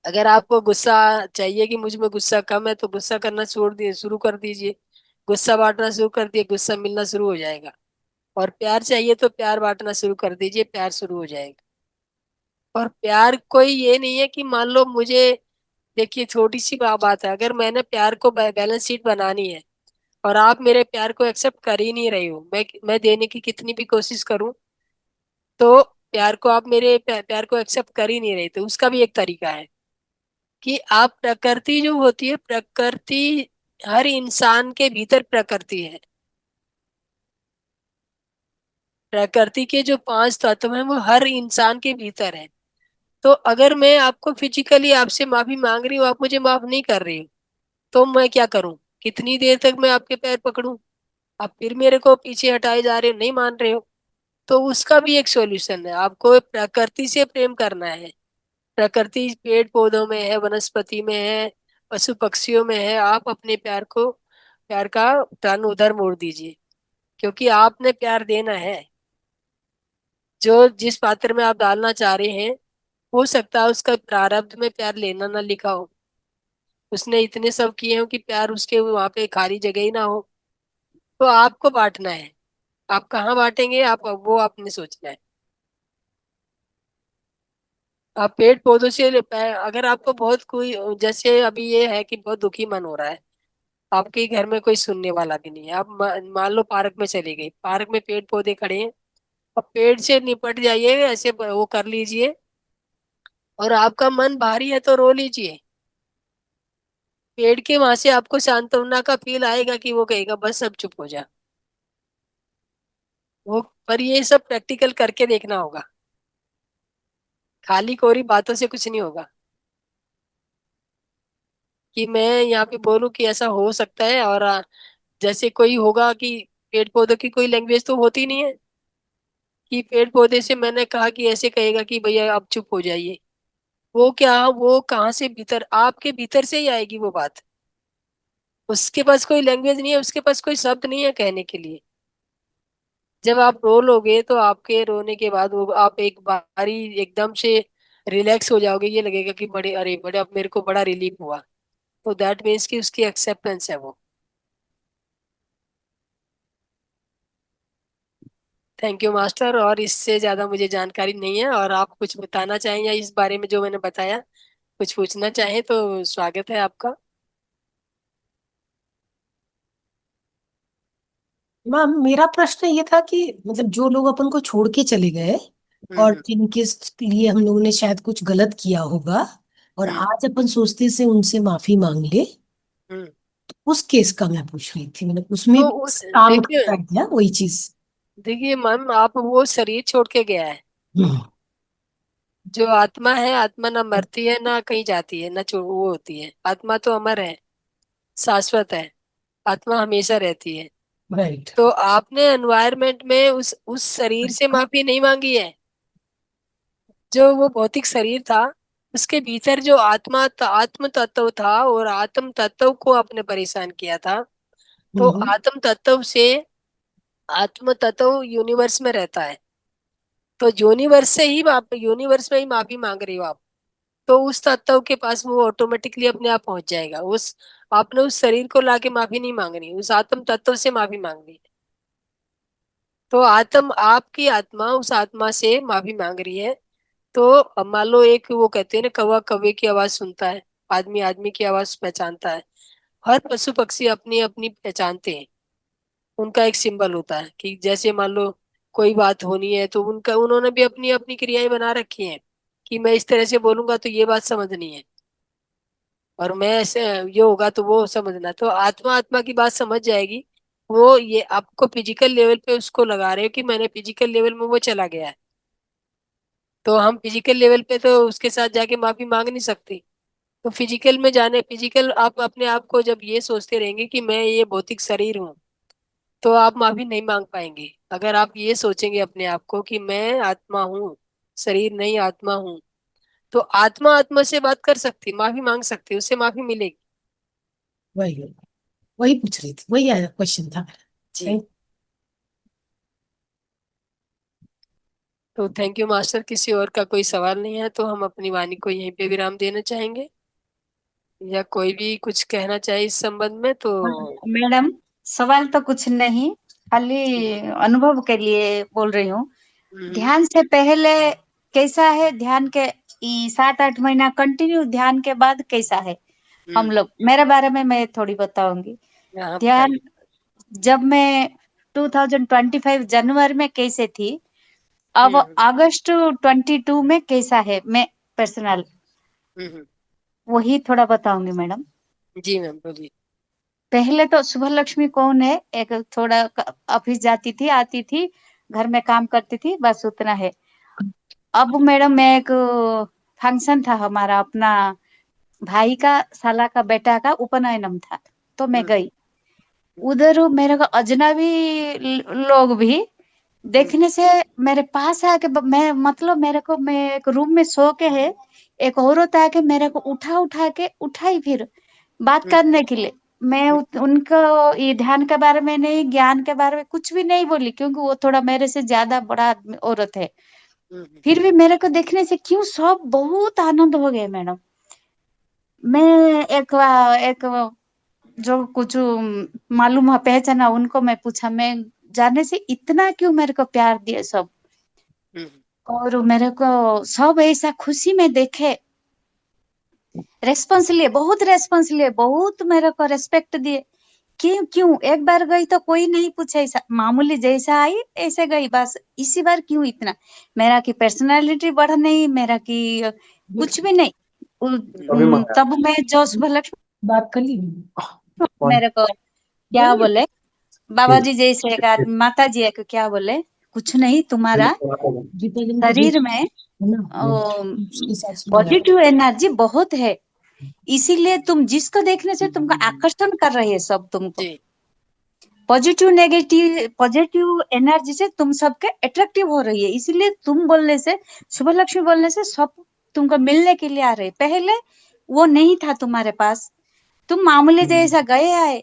Speaker 1: अगर आपको गुस्सा चाहिए कि मुझ में गुस्सा कम है, तो गुस्सा करना छोड़ दिए, शुरू कर दीजिए, गुस्सा बांटना शुरू कर दिए, गुस्सा मिलना शुरू हो जाएगा। और प्यार चाहिए तो प्यार बांटना शुरू कर दीजिए, प्यार शुरू हो जाएगा। और प्यार कोई ये नहीं है कि मान लो मुझे, देखिए छोटी सी बात है, अगर मैंने प्यार को बैलेंस शीट बनानी है और आप मेरे प्यार को एक्सेप्ट कर ही नहीं रही हो, मैं देने की कितनी भी कोशिश करूं, तो प्यार को आप मेरे प्यार को एक्सेप्ट कर ही नहीं रहे, तो उसका भी एक तरीका है कि आप, प्रकृति जो होती है, प्रकृति, हर इंसान के भीतर प्रकृति है। प्रकृति के जो पांच तत्व हैं वो हर इंसान के भीतर है। तो अगर मैं आपको फिजिकली आपसे माफी मांग रही हूँ, आप मुझे माफ नहीं कर रही हो, तो मैं क्या करूं? कितनी देर तक मैं आपके पैर पकड़ूं? आप फिर मेरे को पीछे हटाए जा रहे हो, नहीं मान रहे हो। तो उसका भी एक सॉल्यूशन है, आपको प्रकृति से प्रेम करना है। प्रकृति पेड़ पौधों में है, वनस्पति में है, पशु पक्षियों में है। आप अपने प्यार को, प्यार का टर्न उधर मोड़ दीजिए, क्योंकि आपने प्यार देना है। जो जिस पात्र में आप डालना चाह रहे हैं, हो सकता है उसका प्रारब्ध में प्यार लेना ना लिखा हो, उसने इतने सब किए हो कि प्यार उसके वहां पे खाली जगह ही ना हो। तो आपको बांटना है। आप कहाँ बांटेंगे, आप वो आपने सोचना है। आप पेड़ पौधों से अगर आपको बहुत कोई, जैसे अभी ये है कि बहुत दुखी मन हो रहा है, आपके घर में कोई सुनने वाला भी नहीं है, आप मान लो पार्क में चले गए, पार्क में पेड़ पौधे खड़े हैं, अब पेड़ से निपट जाइए, ऐसे वो कर लीजिए। और आपका मन भारी है तो रो लीजिए, पेड़ के वहां से आपको सांत्वना का फील आएगा कि वो कहेगा बस अब चुप हो जा। वो, पर ये सब प्रैक्टिकल करके देखना होगा, खाली कोरी बातों से कुछ नहीं होगा। कि मैं यहाँ पे बोलूं कि ऐसा हो सकता है, और जैसे कोई होगा कि पेड़ पौधों की कोई लैंग्वेज तो होती नहीं है, कि पेड़ पौधे से मैंने कहा कि ऐसे कहेगा कि भैया आप चुप हो जाइए। वो क्या, वो कहाँ से, भीतर, आपके भीतर से ही आएगी वो बात। उसके पास कोई लैंग्वेज नहीं है, उसके पास कोई शब्द नहीं है कहने के लिए। जब आप रो लोगे तो आपके रोने के बाद वो आप एक बारी एकदम से रिलैक्स हो जाओगे, ये लगेगा कि बड़े, अरे बड़े, अब मेरे को बड़ा रिलीफ हुआ। तो दैट मीन्स कि उसकी एक्सेप्टेंस है वो। थैंक यू मास्टर, और इससे ज्यादा मुझे जानकारी नहीं है। और आप कुछ बताना चाहें या इस बारे में जो मैंने बताया कुछ पूछना चाहें तो स्वागत है आपका।
Speaker 3: मैम, मेरा प्रश्न ये था कि मतलब जो लोग अपन को छोड़ के चले गए और
Speaker 1: हम्म।
Speaker 3: जिनके लिए हम लोगों ने शायद कुछ गलत किया होगा, और
Speaker 1: हम्म।
Speaker 3: आज अपन सोचते से उनसे माफी मांग ले,
Speaker 1: हम्म।
Speaker 3: उस केस का मैं पूछ रही थी, मतलब उसमें
Speaker 1: तो
Speaker 3: भी
Speaker 1: उस,
Speaker 3: काम
Speaker 1: देखिए,
Speaker 3: करता है क्या वही चीज?
Speaker 1: देखिए मैम, आप, वो शरीर छोड़ के गया है।
Speaker 3: हम्म।
Speaker 1: जो आत्मा है, आत्मा ना मरती है ना कहीं जाती है, ना वो होती है। आत्मा तो अमर है, शाश्वत है, आत्मा हमेशा रहती है।
Speaker 3: राइट।
Speaker 1: तो आपने एनवायरमेंट में उस शरीर से माफी नहीं मांगी है। जो वो भौतिक शरीर था, उसके भीतर जो आत्म तत्व था और आत्म तत्व को आपने परेशान किया था, तो
Speaker 3: हम्म।
Speaker 1: आत्म तत्व से आत्म तत्व यूनिवर्स में रहता है, तो यूनिवर्स में ही माफी मांग रही हो आप, तो उस तत्व के पास वो ऑटोमेटिकली अपने आप पहुंच जाएगा। उस आपने उस शरीर को लाके माफी नहीं मांगनी, उस आत्म तत्व से माफी मांगनी है। तो आपकी आत्मा उस आत्मा से माफी मांग रही है। तो अब मान लो, एक वो कहते हैं ना, कौवा कौवे की आवाज सुनता है, आदमी आदमी की आवाज पहचानता है। हर पशु पक्षी अपनी अपनी पहचानते हैं, उनका एक सिंबल होता है कि जैसे मान लो कोई बात होनी है तो उनका उन्होंने भी अपनी अपनी क्रियाएं बना रखी हैं कि मैं इस तरह से बोलूंगा तो ये बात समझनी है, और मैं ऐसे ये होगा तो वो समझना। तो आत्मा आत्मा की बात समझ जाएगी। वो ये आपको फिजिकल लेवल पे उसको लगा रहे हो कि मैंने फिजिकल लेवल में वो चला गया है, तो हम फिजिकल लेवल पे तो उसके साथ जाके माफी मांग नहीं सकते। तो फिजिकल आप अपने आप को जब ये सोचते रहेंगे कि मैं ये भौतिक शरीर हूँ, तो आप माफी नहीं मांग पाएंगे। अगर आप ये सोचेंगे अपने आप को कि मैं आत्मा हूँ, शरीर नहीं आत्मा हूँ, तो आत्मा आत्मा से बात कर सकती, माफी मांग सकती, उससे माफी मिलेगी।
Speaker 3: वही वही पूछ रही थी, वही क्वेश्चन था मेरा।
Speaker 1: जी। तो थैंक यू मास्टर, किसी और का कोई सवाल नहीं है तो हम अपनी वाणी को यहीं पे विराम देना चाहेंगे, या कोई भी कुछ कहना चाहे इस संबंध में तो।
Speaker 2: मैडम, सवाल तो कुछ नहीं, खाली अनुभव के लिए बोल रही हूँ।
Speaker 1: हम्म।
Speaker 2: ध्यान से पहले कैसा है, ध्यान के 7-8 महीना कंटिन्यू, ध्यान के बाद कैसा है? हम
Speaker 1: हम्म।
Speaker 2: लोग, मेरे बारे में मैं थोड़ी बताऊंगी।
Speaker 1: यहाँ
Speaker 2: ध्यान,
Speaker 1: बताइए।
Speaker 2: जब मैं 2025 जनवरी में कैसे थी, अब
Speaker 1: हम्म।
Speaker 2: अगस्त 22 में कैसा है, मैं पर्सनल
Speaker 1: हम्म।
Speaker 2: वही थोड़ा बताऊंगी मैडम।
Speaker 1: जी मैम बोलिए।
Speaker 2: पहले तो शुभ लक्ष्मी कौन है, एक थोड़ा ऑफिस जाती थी, आती थी, घर में काम करती थी, बस उतना है। अब मैडम, मैं एक फंक्शन था हमारा अपना, भाई का साला का बेटा का उपनयनम था, तो मैं
Speaker 1: हम्म।
Speaker 2: गई।
Speaker 1: हम्म।
Speaker 2: उधर मेरे को अजनबी लोग भी
Speaker 1: हम्म।
Speaker 2: देखने से मेरे पास आके मैं, मतलब मेरे को, मैं एक रूम में सो के है, एक औरत आके मेरे को उठा उठा के उठाई, फिर बात
Speaker 1: हम्म।
Speaker 2: करने के लिए। मैं उनको ये ध्यान के बारे में नहीं, ज्ञान के बारे में कुछ भी नहीं बोली, क्योंकि वो थोड़ा मेरे से ज्यादा बड़ा औरत है।
Speaker 1: हम्म।
Speaker 2: फिर भी मेरे को देखने से क्यों सब बहुत आनंद हो गए मैडम। मैं एक जो कुछ मालूम है, पहचाना उनको, मैं पूछा, मैं जाने से इतना क्यों मेरे को प्यार दिए सब,
Speaker 1: हम्म।
Speaker 2: और मेरे को सब ऐसा खुशी में देखे, रेस्पॉन्स लिए, बहुत रेस्पॉन्स लिए, बहुत मेरे को रेस्पेक्ट दिए। क्यों क्यों एक बार गई तो कोई नहीं पूछा, ऐसा मामूली जैसा आई ऐसे गई, बस इसी बार क्यों इतना? मेरा की पर्सनालिटी बढ़ा नहीं, मेरा की कुछ भी नहीं। तब मैं जो शुभ लक्ष्मी,
Speaker 3: बात कर ली।
Speaker 2: मेरे को क्या बोले, बाबा जी जैसे एक आदमी, माता जी एक क्या बोले, कुछ नहीं, तुम्हारा
Speaker 3: जितना दिन को भेज
Speaker 2: शरीर में
Speaker 3: है ना, उसके साथ सुनेगा।
Speaker 2: पॉजिटिव एनर्जी बहुत है, इसीलिए तुम जिसको देखने से तुमको आकर्षण कर रही है सब तुमको।
Speaker 1: जी।
Speaker 2: पॉजिटिव नेगेटिव, पॉजिटिव एनर्जी से तुम सबके अट्रैक्टिव हो रही है, इसीलिए तुम बोलने से, शुभ लक्ष्मी बोलने से सब तुमको मिलने के लिए आ रहे। पहले वो नहीं था तुम्हारे पास, तुम मामूली जैसा गए आए।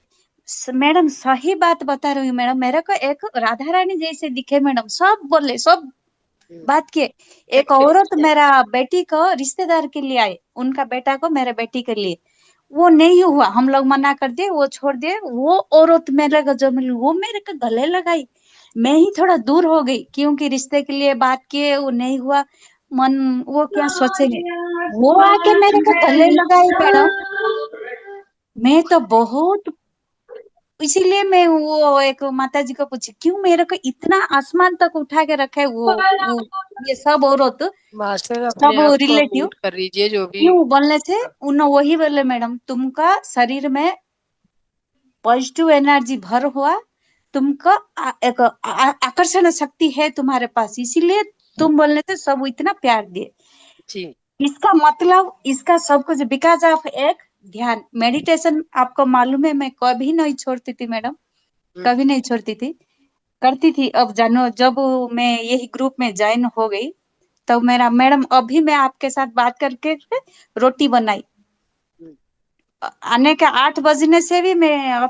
Speaker 2: मैडम सही बात बता रही हूँ मैडम, मेरे को एक राधा रानी जैसे दिखे मैडम, सब बोले, सब बात किए। एक
Speaker 1: एक्चुअली
Speaker 2: औरत मेरा बेटी को रिश्तेदार के लिए आए, उनका बेटा को मेरे बेटी के लिए, वो नहीं हुआ, हम लोग मना कर दिए, वो छोड़ दिए। वो औरत मेरे को जो मिली, वो मेरे को गले लगाई, मैं ही थोड़ा दूर हो गई, क्योंकि रिश्ते के लिए बात किए, वो नहीं हुआ, मन वो क्या सोचेंगे। वो आके मेरे को गले लगाई मैडम, मैं तो बहुत, इसीलिए मैं वो एक माता जी को पूछी, क्यों मेरे को इतना आसमान तक उठा के रखे वो ये सब औरत,
Speaker 1: मास्टर अपने
Speaker 2: सब
Speaker 1: आप को
Speaker 2: रिलेटिव,
Speaker 1: म्यूट कर लीजिए जो भी।
Speaker 2: क्यों बोलने से उन वही बोले, मैडम तुमका शरीर में पॉजिटिव एनर्जी भर हुआ, तुमको एक आकर्षण शक्ति है तुम्हारे पास, इसीलिए तुम बोलने से सब इतना प्यार दिए।
Speaker 1: जी।
Speaker 2: इसका मतलब, इसका सब कुछ बिकॉज ऑफ एक ध्यान मेडिटेशन। आपको मालूम है, मैं कभी नहीं छोड़ती थी मैडम,
Speaker 1: हम्म।
Speaker 2: कभी नहीं छोड़ती थी, करती थी। अब जानो, जब मैं यही ग्रुप में ज्वाइन हो गई, तो मेरा मैडम अभी मैं आपके साथ बात करके रोटी बनाई।
Speaker 1: हम्म।
Speaker 2: आने के 8 बजने से भी मैं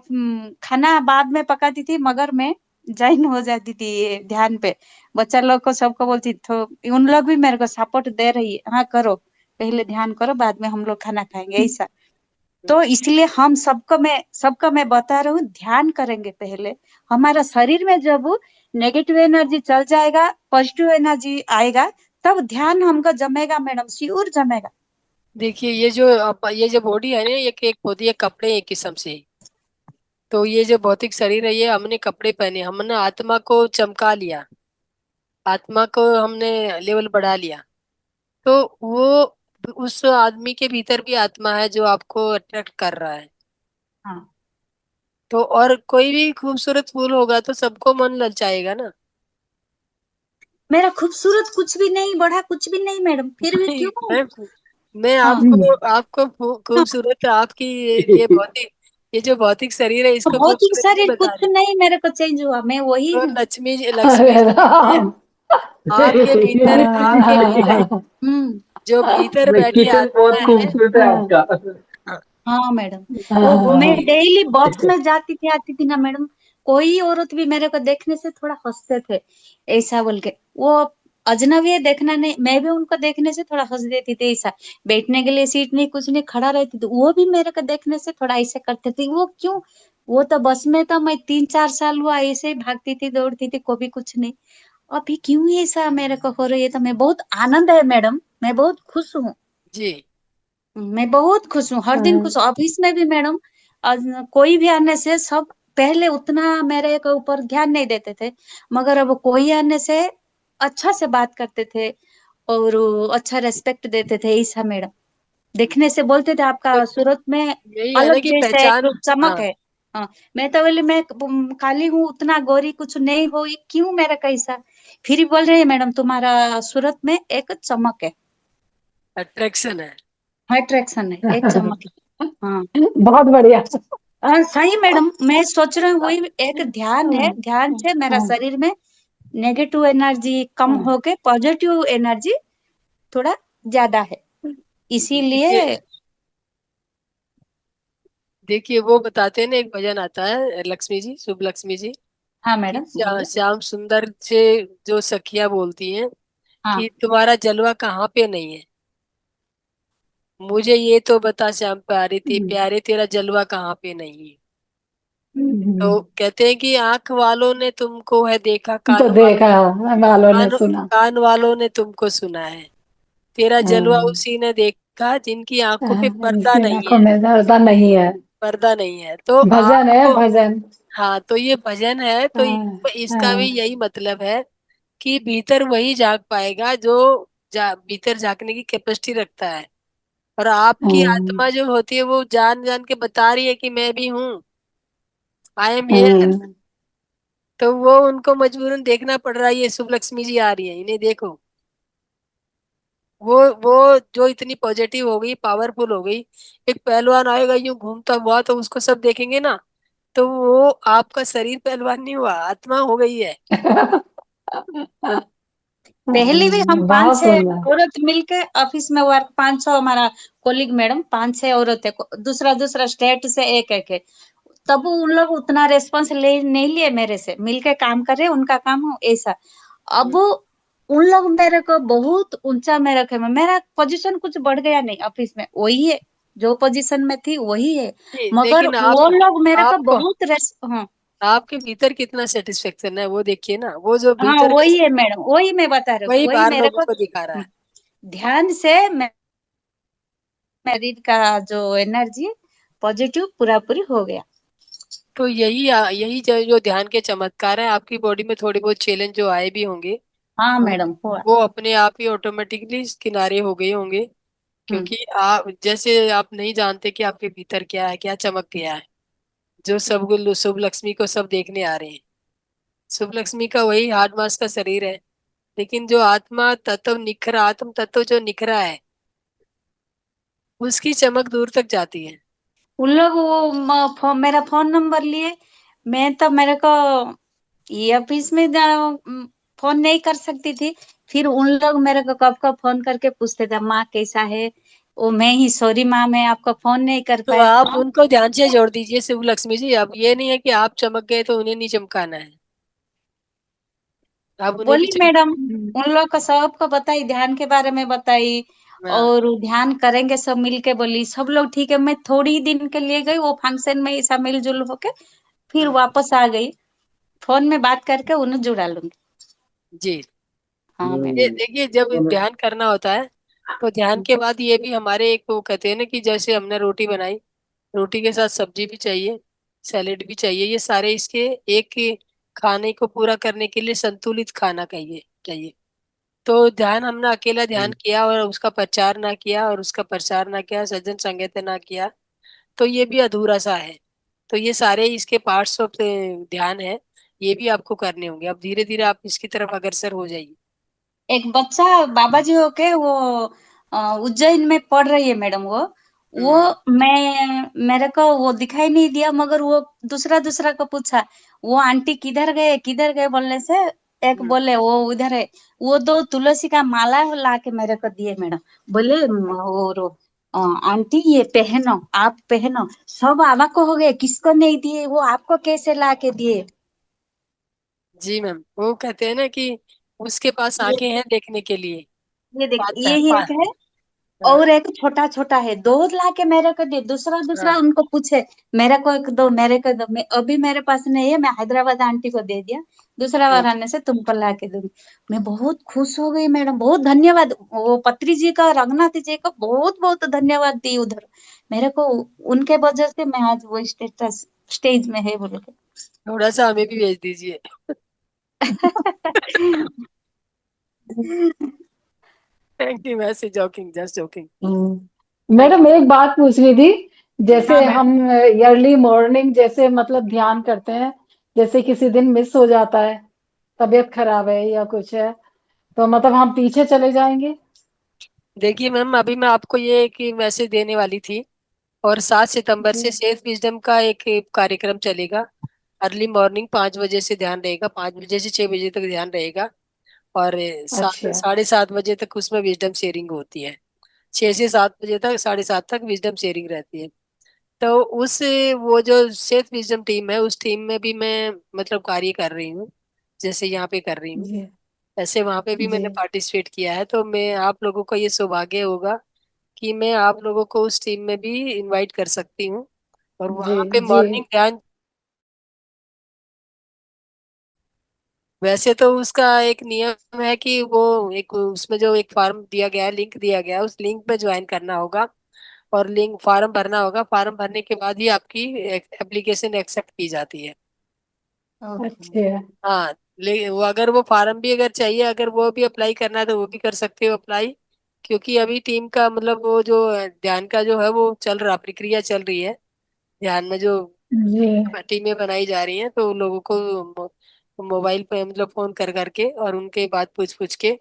Speaker 2: खाना बाद में पकाती थी, मगर मैं जॉइन हो जाती थी ये ध्यान पे। बच्चा लोग को सबको बोलती तो उन लोग भी मेरे को सपोर्ट दे रही है, हाँ करो, पहले ध्यान करो, बाद में हम लोग खाना खाएंगे, ऐसा। तो इसलिए हम सबको मैं बता रही हूँ, ध्यान करेंगे पहले, हमारा शरीर में जब नेगेटिव एनर्जी चल जाएगा, पॉजिटिव एनर्जी आएगा, तब ध्यान हमको जमेगा मैडम, श्योर जमेगा।
Speaker 1: देखिए ये जो बॉडी है ना, ये एक होती है कपड़े एक किस्म से। तो ये जो भौतिक शरीर है, ये हमने कपड़े पहने, हमने आत्मा को चमका लिया, आत्मा को हमने लेवल बढ़ा लिया। तो वो उस आदमी के भीतर भी आत्मा है जो आपको अट्रैक्ट कर रहा है।
Speaker 2: हाँ,
Speaker 1: तो और कोई भी खूबसूरत फूल होगा तो सबको मन ललचाएगा ना।
Speaker 2: मेरा खूबसूरत कुछ भी नहीं बढ़ा, कुछ भी नहीं मैडम, फिर भी
Speaker 1: नहीं,
Speaker 2: क्यों?
Speaker 1: मैं
Speaker 2: हाँ,
Speaker 1: आपको आपको खूबसूरत आपकी ये भौतिक, ये जो भौतिक शरीर है
Speaker 2: तो
Speaker 1: इसको
Speaker 2: भौतिक
Speaker 1: खूबसूरत नहीं
Speaker 2: शरीर
Speaker 1: बता
Speaker 2: कुछ
Speaker 1: रही।
Speaker 2: नहीं मेरे को चेंज हुआ, मैं वही
Speaker 1: तो
Speaker 2: हूँ।
Speaker 1: लक्ष्मी
Speaker 3: अरे
Speaker 1: जी है,
Speaker 3: राम।
Speaker 1: आपके भीतर
Speaker 2: हम्म।
Speaker 1: जो भीतर
Speaker 3: मैं
Speaker 1: बैठी
Speaker 3: किचन बहुत
Speaker 1: आत्मा है।
Speaker 3: खूबसूरत है आपका।
Speaker 2: हाँ मैडम, वो मैं
Speaker 1: देखिए
Speaker 2: डेली बस में जाती थी आती थी ना मैडम, कोई औरत भी मेरे को देखने से थोड़ा हंसते थे, ऐसा बोल के। वो अजनबी है देखना नहीं, मैं भी उनको देखने से थोड़ा हंस देती थी, ऐसा। बैठने के लिए सीट नहीं, कुछ नहीं, खड़ा रहती थी, वो भी मेरे को देखने से थोड़ा ऐसे करते थे। वो क्यों? वो तो बस में तो मैं 3-4 साल हुआ ऐसे ही भागती थी, दौड़ती थी, कभी कुछ नहीं। अभी क्यों ऐसा मेरे को हो रही है? तो मैं बहुत आनंद है मैडम, मैं बहुत खुश हूँ।
Speaker 1: जी।
Speaker 2: मैं बहुत खुश हूँ, हर दिन खुश हूँ। ऑफिस में भी मैडम, कोई भी आने से सब, पहले उतना मेरे के ऊपर ध्यान नहीं देते थे, मगर अब कोई आने से अच्छा से बात करते थे, और अच्छा रेस्पेक्ट देते थे, ऐसा मैडम। देखने से बोलते थे
Speaker 1: तो
Speaker 2: आपका सूरत में
Speaker 1: यही है ना
Speaker 2: अलग
Speaker 1: कि
Speaker 2: जैसे एक
Speaker 1: पहचान।
Speaker 2: चमक
Speaker 1: हाँ,
Speaker 2: है। हाँ, मैं तो बोली मैं काली हूँ, उतना गोरी कुछ नहीं हो, ये क्यों मेरा कैसा? फिर भी बोल रहे हैं मैडम तुम्हारा सूरत में एक चमक है,
Speaker 1: अट्रैक्शन है।
Speaker 2: अट्रैक्शन है, एक चमक है। हाँ।
Speaker 3: बहुत बढ़िया।
Speaker 2: सही मैडम, मैं सोच रही हूँ वही एक ध्यान है, ध्यान से मेरा शरीर में नेगेटिव एनर्जी कम होके पॉजिटिव एनर्जी थोड़ा ज्यादा है,
Speaker 1: देखिए
Speaker 2: इसीलिए।
Speaker 1: देखिए वो बताते हैं ना, एक भजन आता है लक्ष्मी जी, शुभ लक्ष्मी जी,
Speaker 2: हाँ
Speaker 1: कि
Speaker 2: मैडम बोलिए।
Speaker 1: श्याम सुंदर से जो सखियां बोलती हैं
Speaker 2: हाँ।
Speaker 1: कि तुम्हारा जलवा कहाँ पे नहीं है, मुझे ये तो बता श्याम प्यारे प्यारे तेरा जलवा कहाँ पे नहीं है। तो कहते हैं कि आंख वालों ने तुमको है देखा,
Speaker 3: तो देखा, वालों ने
Speaker 1: कान
Speaker 3: सुना।
Speaker 1: कान वालों ने तुमको सुना है, तेरा जलवा
Speaker 3: हाँ,
Speaker 1: उसी ने देखा जिनकी आंखों पे पर्दा
Speaker 3: इसकी
Speaker 1: नहीं
Speaker 3: आंखों
Speaker 1: है।
Speaker 3: में दर्द नहीं है।
Speaker 1: पर्दा नहीं है तो
Speaker 3: भजन है,
Speaker 1: आपको।
Speaker 3: भजन।
Speaker 1: हाँ, तो ये भजन है, तो
Speaker 3: हाँ,
Speaker 1: इसका भी
Speaker 3: हाँ,
Speaker 1: यही मतलब है कि भीतर वही जाग पाएगा जो भीतर झांकने की कैपेसिटी रखता है। और आपकी
Speaker 3: हाँ,
Speaker 1: आत्मा जो होती है वो जान जान के बता रही है कि मैं भी हूँ, आई एम हियर।
Speaker 3: हाँ,
Speaker 1: तो वो उनको मजबूरन देखना पड़ रहा है, ये शुभ लक्ष्मी जी आ रही है, इन्हें देखो। वो जो इतनी पॉजिटिव हो गई, पावरफुल हो गई, एक पहलवान आएगा यूं घूमता हुआ तो उसको सब देखेंगे ना। तो वो आपका शरीर पहलवान नहीं हुआ, आत्मा हो गई है।
Speaker 2: पहले भी हम पांच
Speaker 3: बहुत
Speaker 2: छह
Speaker 3: सुंदर।
Speaker 2: औरत मिलके ऑफिस में वर्क, 500 हमारा कोलिग मैडम, 5-6 औरत है, दूसरा दूसरा स्टेट से एक एक है। तब उन लोग उतना रेस्पॉन्स ले नहीं लिए मेरे से, मिलके काम कर रहे, उनका काम हो ऐसा। अब
Speaker 1: हम्म।
Speaker 2: उन लोग मेरे को बहुत ऊंचा में रखे, मेरा पोजीशन कुछ बढ़ गया नहीं ऑफिस में, वही है, जो पोजीशन में थी वही है। मगर
Speaker 1: लेकिन
Speaker 2: वो लोग मेरे को
Speaker 1: आपको
Speaker 2: बहुत हाँ।
Speaker 1: आपके भीतर कितना सेटिस्फेक्शन है वो देखिए ना, वो जो
Speaker 2: हाँ
Speaker 1: भीतर का,
Speaker 2: वही है मैडम, वही मैं बता रही हूँ,
Speaker 1: वही
Speaker 2: वही
Speaker 1: बाहर
Speaker 2: मेरे
Speaker 1: लोगों
Speaker 2: को
Speaker 1: को दिखा रहा है।
Speaker 2: ध्यान से शरीर का जो एनर्जी पॉजिटिव पूरा पूरी हो गया।
Speaker 1: तो यही जो ध्यान के चमत्कार है, आपकी बॉडी में थोड़ी बहुत चैलेंज जो आए भी होंगे,
Speaker 2: हाँ
Speaker 1: वो
Speaker 2: मैडम हुआ।
Speaker 1: वो अपने आप ही ऑटोमेटिकली किनारे हो गए होंगे।
Speaker 2: हम्म।
Speaker 1: क्योंकि आप जैसे आप नहीं जानते कि आपके भीतर क्या है, क्या चमक गया है, जो सब शुभ लक्ष्मी को सब देखने आ रहे हैं। शुभ लक्ष्मी का वही हार्ड मास का शरीर है, लेकिन जो आत्मा तत्व निखरा, आत्म तत्व जो निखरा है, उसकी चमक दूर तक जाती है।
Speaker 2: उन लोग वो मेरा फोन नंबर लिए, मैं तो मेरे को ये ऑफिस में फोन नहीं कर सकती थी, फिर उन लोग मेरे को कब कब फोन करके पूछते थे, माँ कैसा है। वो मैं ही, सॉरी माँ मैं आपका फोन नहीं कर
Speaker 1: तो
Speaker 2: पाया।
Speaker 1: आप उनको ध्यान से जोड़ दीजिए शिव लक्ष्मी जी। अब ये नहीं है कि आप चमक गए तो उन्हें नहीं चमकाना है, आप उन्हें भी
Speaker 2: बोली मैडम,
Speaker 1: चमक।
Speaker 2: उन लोग को सबको बताई, ध्यान के बारे में बताई,
Speaker 1: हाँ।
Speaker 2: और ध्यान करेंगे सब मिलके, बोली सब लोग ठीक है। मैं थोड़ी दिन के लिए गई वो फंक्शन में, ऐसा मिलजुल होके फिर
Speaker 1: हाँ,
Speaker 2: वापस आ गई। फोन में बात करके उन्हें जुड़ा लूंगी।
Speaker 1: जी।
Speaker 2: हाँ
Speaker 1: ये
Speaker 2: मैडम।
Speaker 1: देखिए, जब ध्यान करना होता है तो ध्यान के बाद ये भी हमारे एक वो कहते हैं ना कि जैसे हमने रोटी बनाई, रोटी के साथ सब्जी भी चाहिए, सैलेड भी चाहिए, ये सारे इसके एक ही खाने को पूरा करने के लिए संतुलित खाना चाहिए चाहिए। तो ध्यान हमने अकेला ध्यान किया और उसका प्रचार ना किया और उसका प्रसार ना किया, सज्जन संगत ना किया, तो ये भी अधूरा सा है। तो ये सारे इसके पार्ट्स ऑफ ध्यान है, ये भी आपको करने होंगे। अब धीरे धीरे आप इसकी तरफ अग्रसर हो जाइए।
Speaker 2: एक बच्चा बाबा जी होके वो उज्जैन में पढ़ रही है मैडम। वो
Speaker 1: हम्म।
Speaker 2: मेरे को वो दिखाई नहीं दिया, मगर वो दूसरा दूसरा को पूछा, वो आंटी किधर गए बोलने से एक
Speaker 1: हम्म।
Speaker 2: बोले वो उधर है। वो दो तुलसी का माला ला के मेरे को दिए मैडम। बोले और आंटी ये पहनो, आप पहनो। सब आवा को हो गए, किसको नहीं दिए, वो आपको कैसे ला के दिए।
Speaker 1: जी मैम, वो कहते हैं ना कि उसके पास आंखें हैं देखने के लिए।
Speaker 2: ये देख,
Speaker 1: पाँच
Speaker 2: ये ही
Speaker 1: पा,
Speaker 2: एक है।
Speaker 1: हाँ।
Speaker 2: और एक छोटा छोटा है, दो ला के मेरे को दे, दूसरा दूसरा
Speaker 1: हाँ।
Speaker 2: उनको पूछे, मेरे को एक दो, मेरे को दो। मैं अभी मेरे पास नहीं है, मैं हैदराबाद आंटी को दे दिया, दूसरा
Speaker 1: हाँ।
Speaker 2: बार आने से तुमको ला के दूंगी। मैं बहुत खुश हो गई मैडम, बहुत धन्यवाद। वो पत्री जी का, रघुनाथ जी का बहुत बहुत धन्यवाद दी उधर मेरे को। उनके वजह से मैं आज वो स्टेटस स्टेज में है बोल के।
Speaker 1: थोड़ा सा हमें भी भेज दीजिए। थैंक यू, वैसे joking, just joking. Thank
Speaker 4: madam एक बात पूछनी थी।
Speaker 1: यू।
Speaker 4: जैसे
Speaker 2: हाँ
Speaker 4: हम
Speaker 2: मैडम।
Speaker 4: अर्ली मॉर्निंग जैसे मतलब ध्यान करते हैं, जैसे किसी दिन मिस हो जाता है, तबीयत खराब है या कुछ है, तो मतलब हम पीछे चले जाएंगे।
Speaker 1: देखिए मैम, अभी मैं आपको ये एक मैसेज देने वाली थी। और 7 सितंबर
Speaker 4: जी।
Speaker 1: से सेफ विजडम का एक कार्यक्रम चलेगा। अर्ली मॉर्निंग 5 बजे से ध्यान रहेगा, 5 बजे से 6 बजे तक ध्यान रहेगा। और
Speaker 4: अच्छा।
Speaker 1: 7:30 बजे तक उसमें विजडम शेयरिंग होती है। 6 से 7 बजे तक, 7:30 तक विजडम शेयरिंग रहती है। तो उस वो जो सेफ विजडम टीम है, उस टीम में भी मैं मतलब कार्य कर रही हूँ, जैसे यहाँ पे कर रही हूँ,
Speaker 4: जी।
Speaker 1: ऐसे वहां पे भी
Speaker 4: जी।
Speaker 1: मैंने पार्टिसिपेट किया है। तो मैं आप लोगों का ये सौभाग्य होगा कि मैं आप लोगों को उस टीम में भी इनवाइट कर सकती हूँ। और
Speaker 4: जी।
Speaker 1: वहां पे
Speaker 4: जी।
Speaker 1: मॉर्निंग ध्यान, वैसे तो उसका एक नियम है कि वो एक उसमें जो एक फॉर्म दिया गया है, लिंक दिया गया है, उस लिंक पे ज्वाइन करना होगा और लिंक फॉर्म भरना होगा। फॉर्म भरने के बाद ही आपकी एप्लीकेशन एक्सेप्ट की जाती है।
Speaker 2: ओके।
Speaker 4: अच्छा।
Speaker 1: हाँ, ले वो अगर वो फार्म भी अगर चाहिए, अगर वो भी अप्लाई करना है तो वो भी कर सकते हो अप्लाई। क्योंकि अभी टीम का मतलब वो जो ध्यान का जो है वो चल रहा, प्रक्रिया चल रही है। ध्यान में जो
Speaker 4: जी।
Speaker 1: टीमें बनाई जा रही हैं, तो लोगों को मोबाइल पे मतलब फोन कर करके और उनके बात पूछ पूछ के।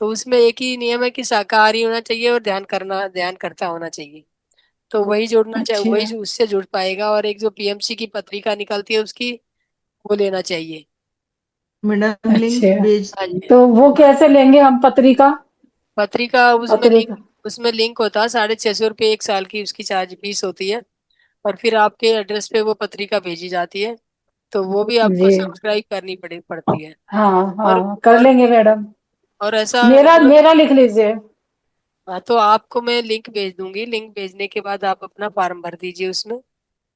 Speaker 1: तो उसमें एक ही नियम है कि शाकाहारी होना चाहिए और ध्यान करता होना चाहिए। तो वही जोड़ना चाहिए, वही
Speaker 4: अच्छा।
Speaker 1: जो उससे जुड़ पाएगा। और एक जो पीएमसी की पत्रिका निकलती है उसकी, वो लेना चाहिए।
Speaker 5: मैडम लिंक
Speaker 4: अच्छा,
Speaker 5: भेज
Speaker 1: हाँ जी।
Speaker 4: तो वो कैसे लेंगे हम पत्रिका?
Speaker 1: पत्रिका
Speaker 4: पत्रिका।
Speaker 1: उसमें लिंक होता है, 650 रुपये 1 साल की उसकी चार्ज फीस होती है। और फिर आपके एड्रेस पे वो पत्रिका भेजी जाती है। तो वो भी आपको
Speaker 4: जी।
Speaker 1: सब्सक्राइब करनी पड़ती है।
Speaker 4: हाँ
Speaker 1: और
Speaker 4: हाँ, कर
Speaker 1: और
Speaker 4: लेंगे मैडम।
Speaker 1: और ऐसा
Speaker 4: मेरा
Speaker 1: मतलब,
Speaker 4: मेरा लिख लीजिए।
Speaker 1: हाँ, तो आपको मैं लिंक भेज दूंगी। लिंक भेजने के बाद आप अपना फॉर्म भर दीजिए उसमें।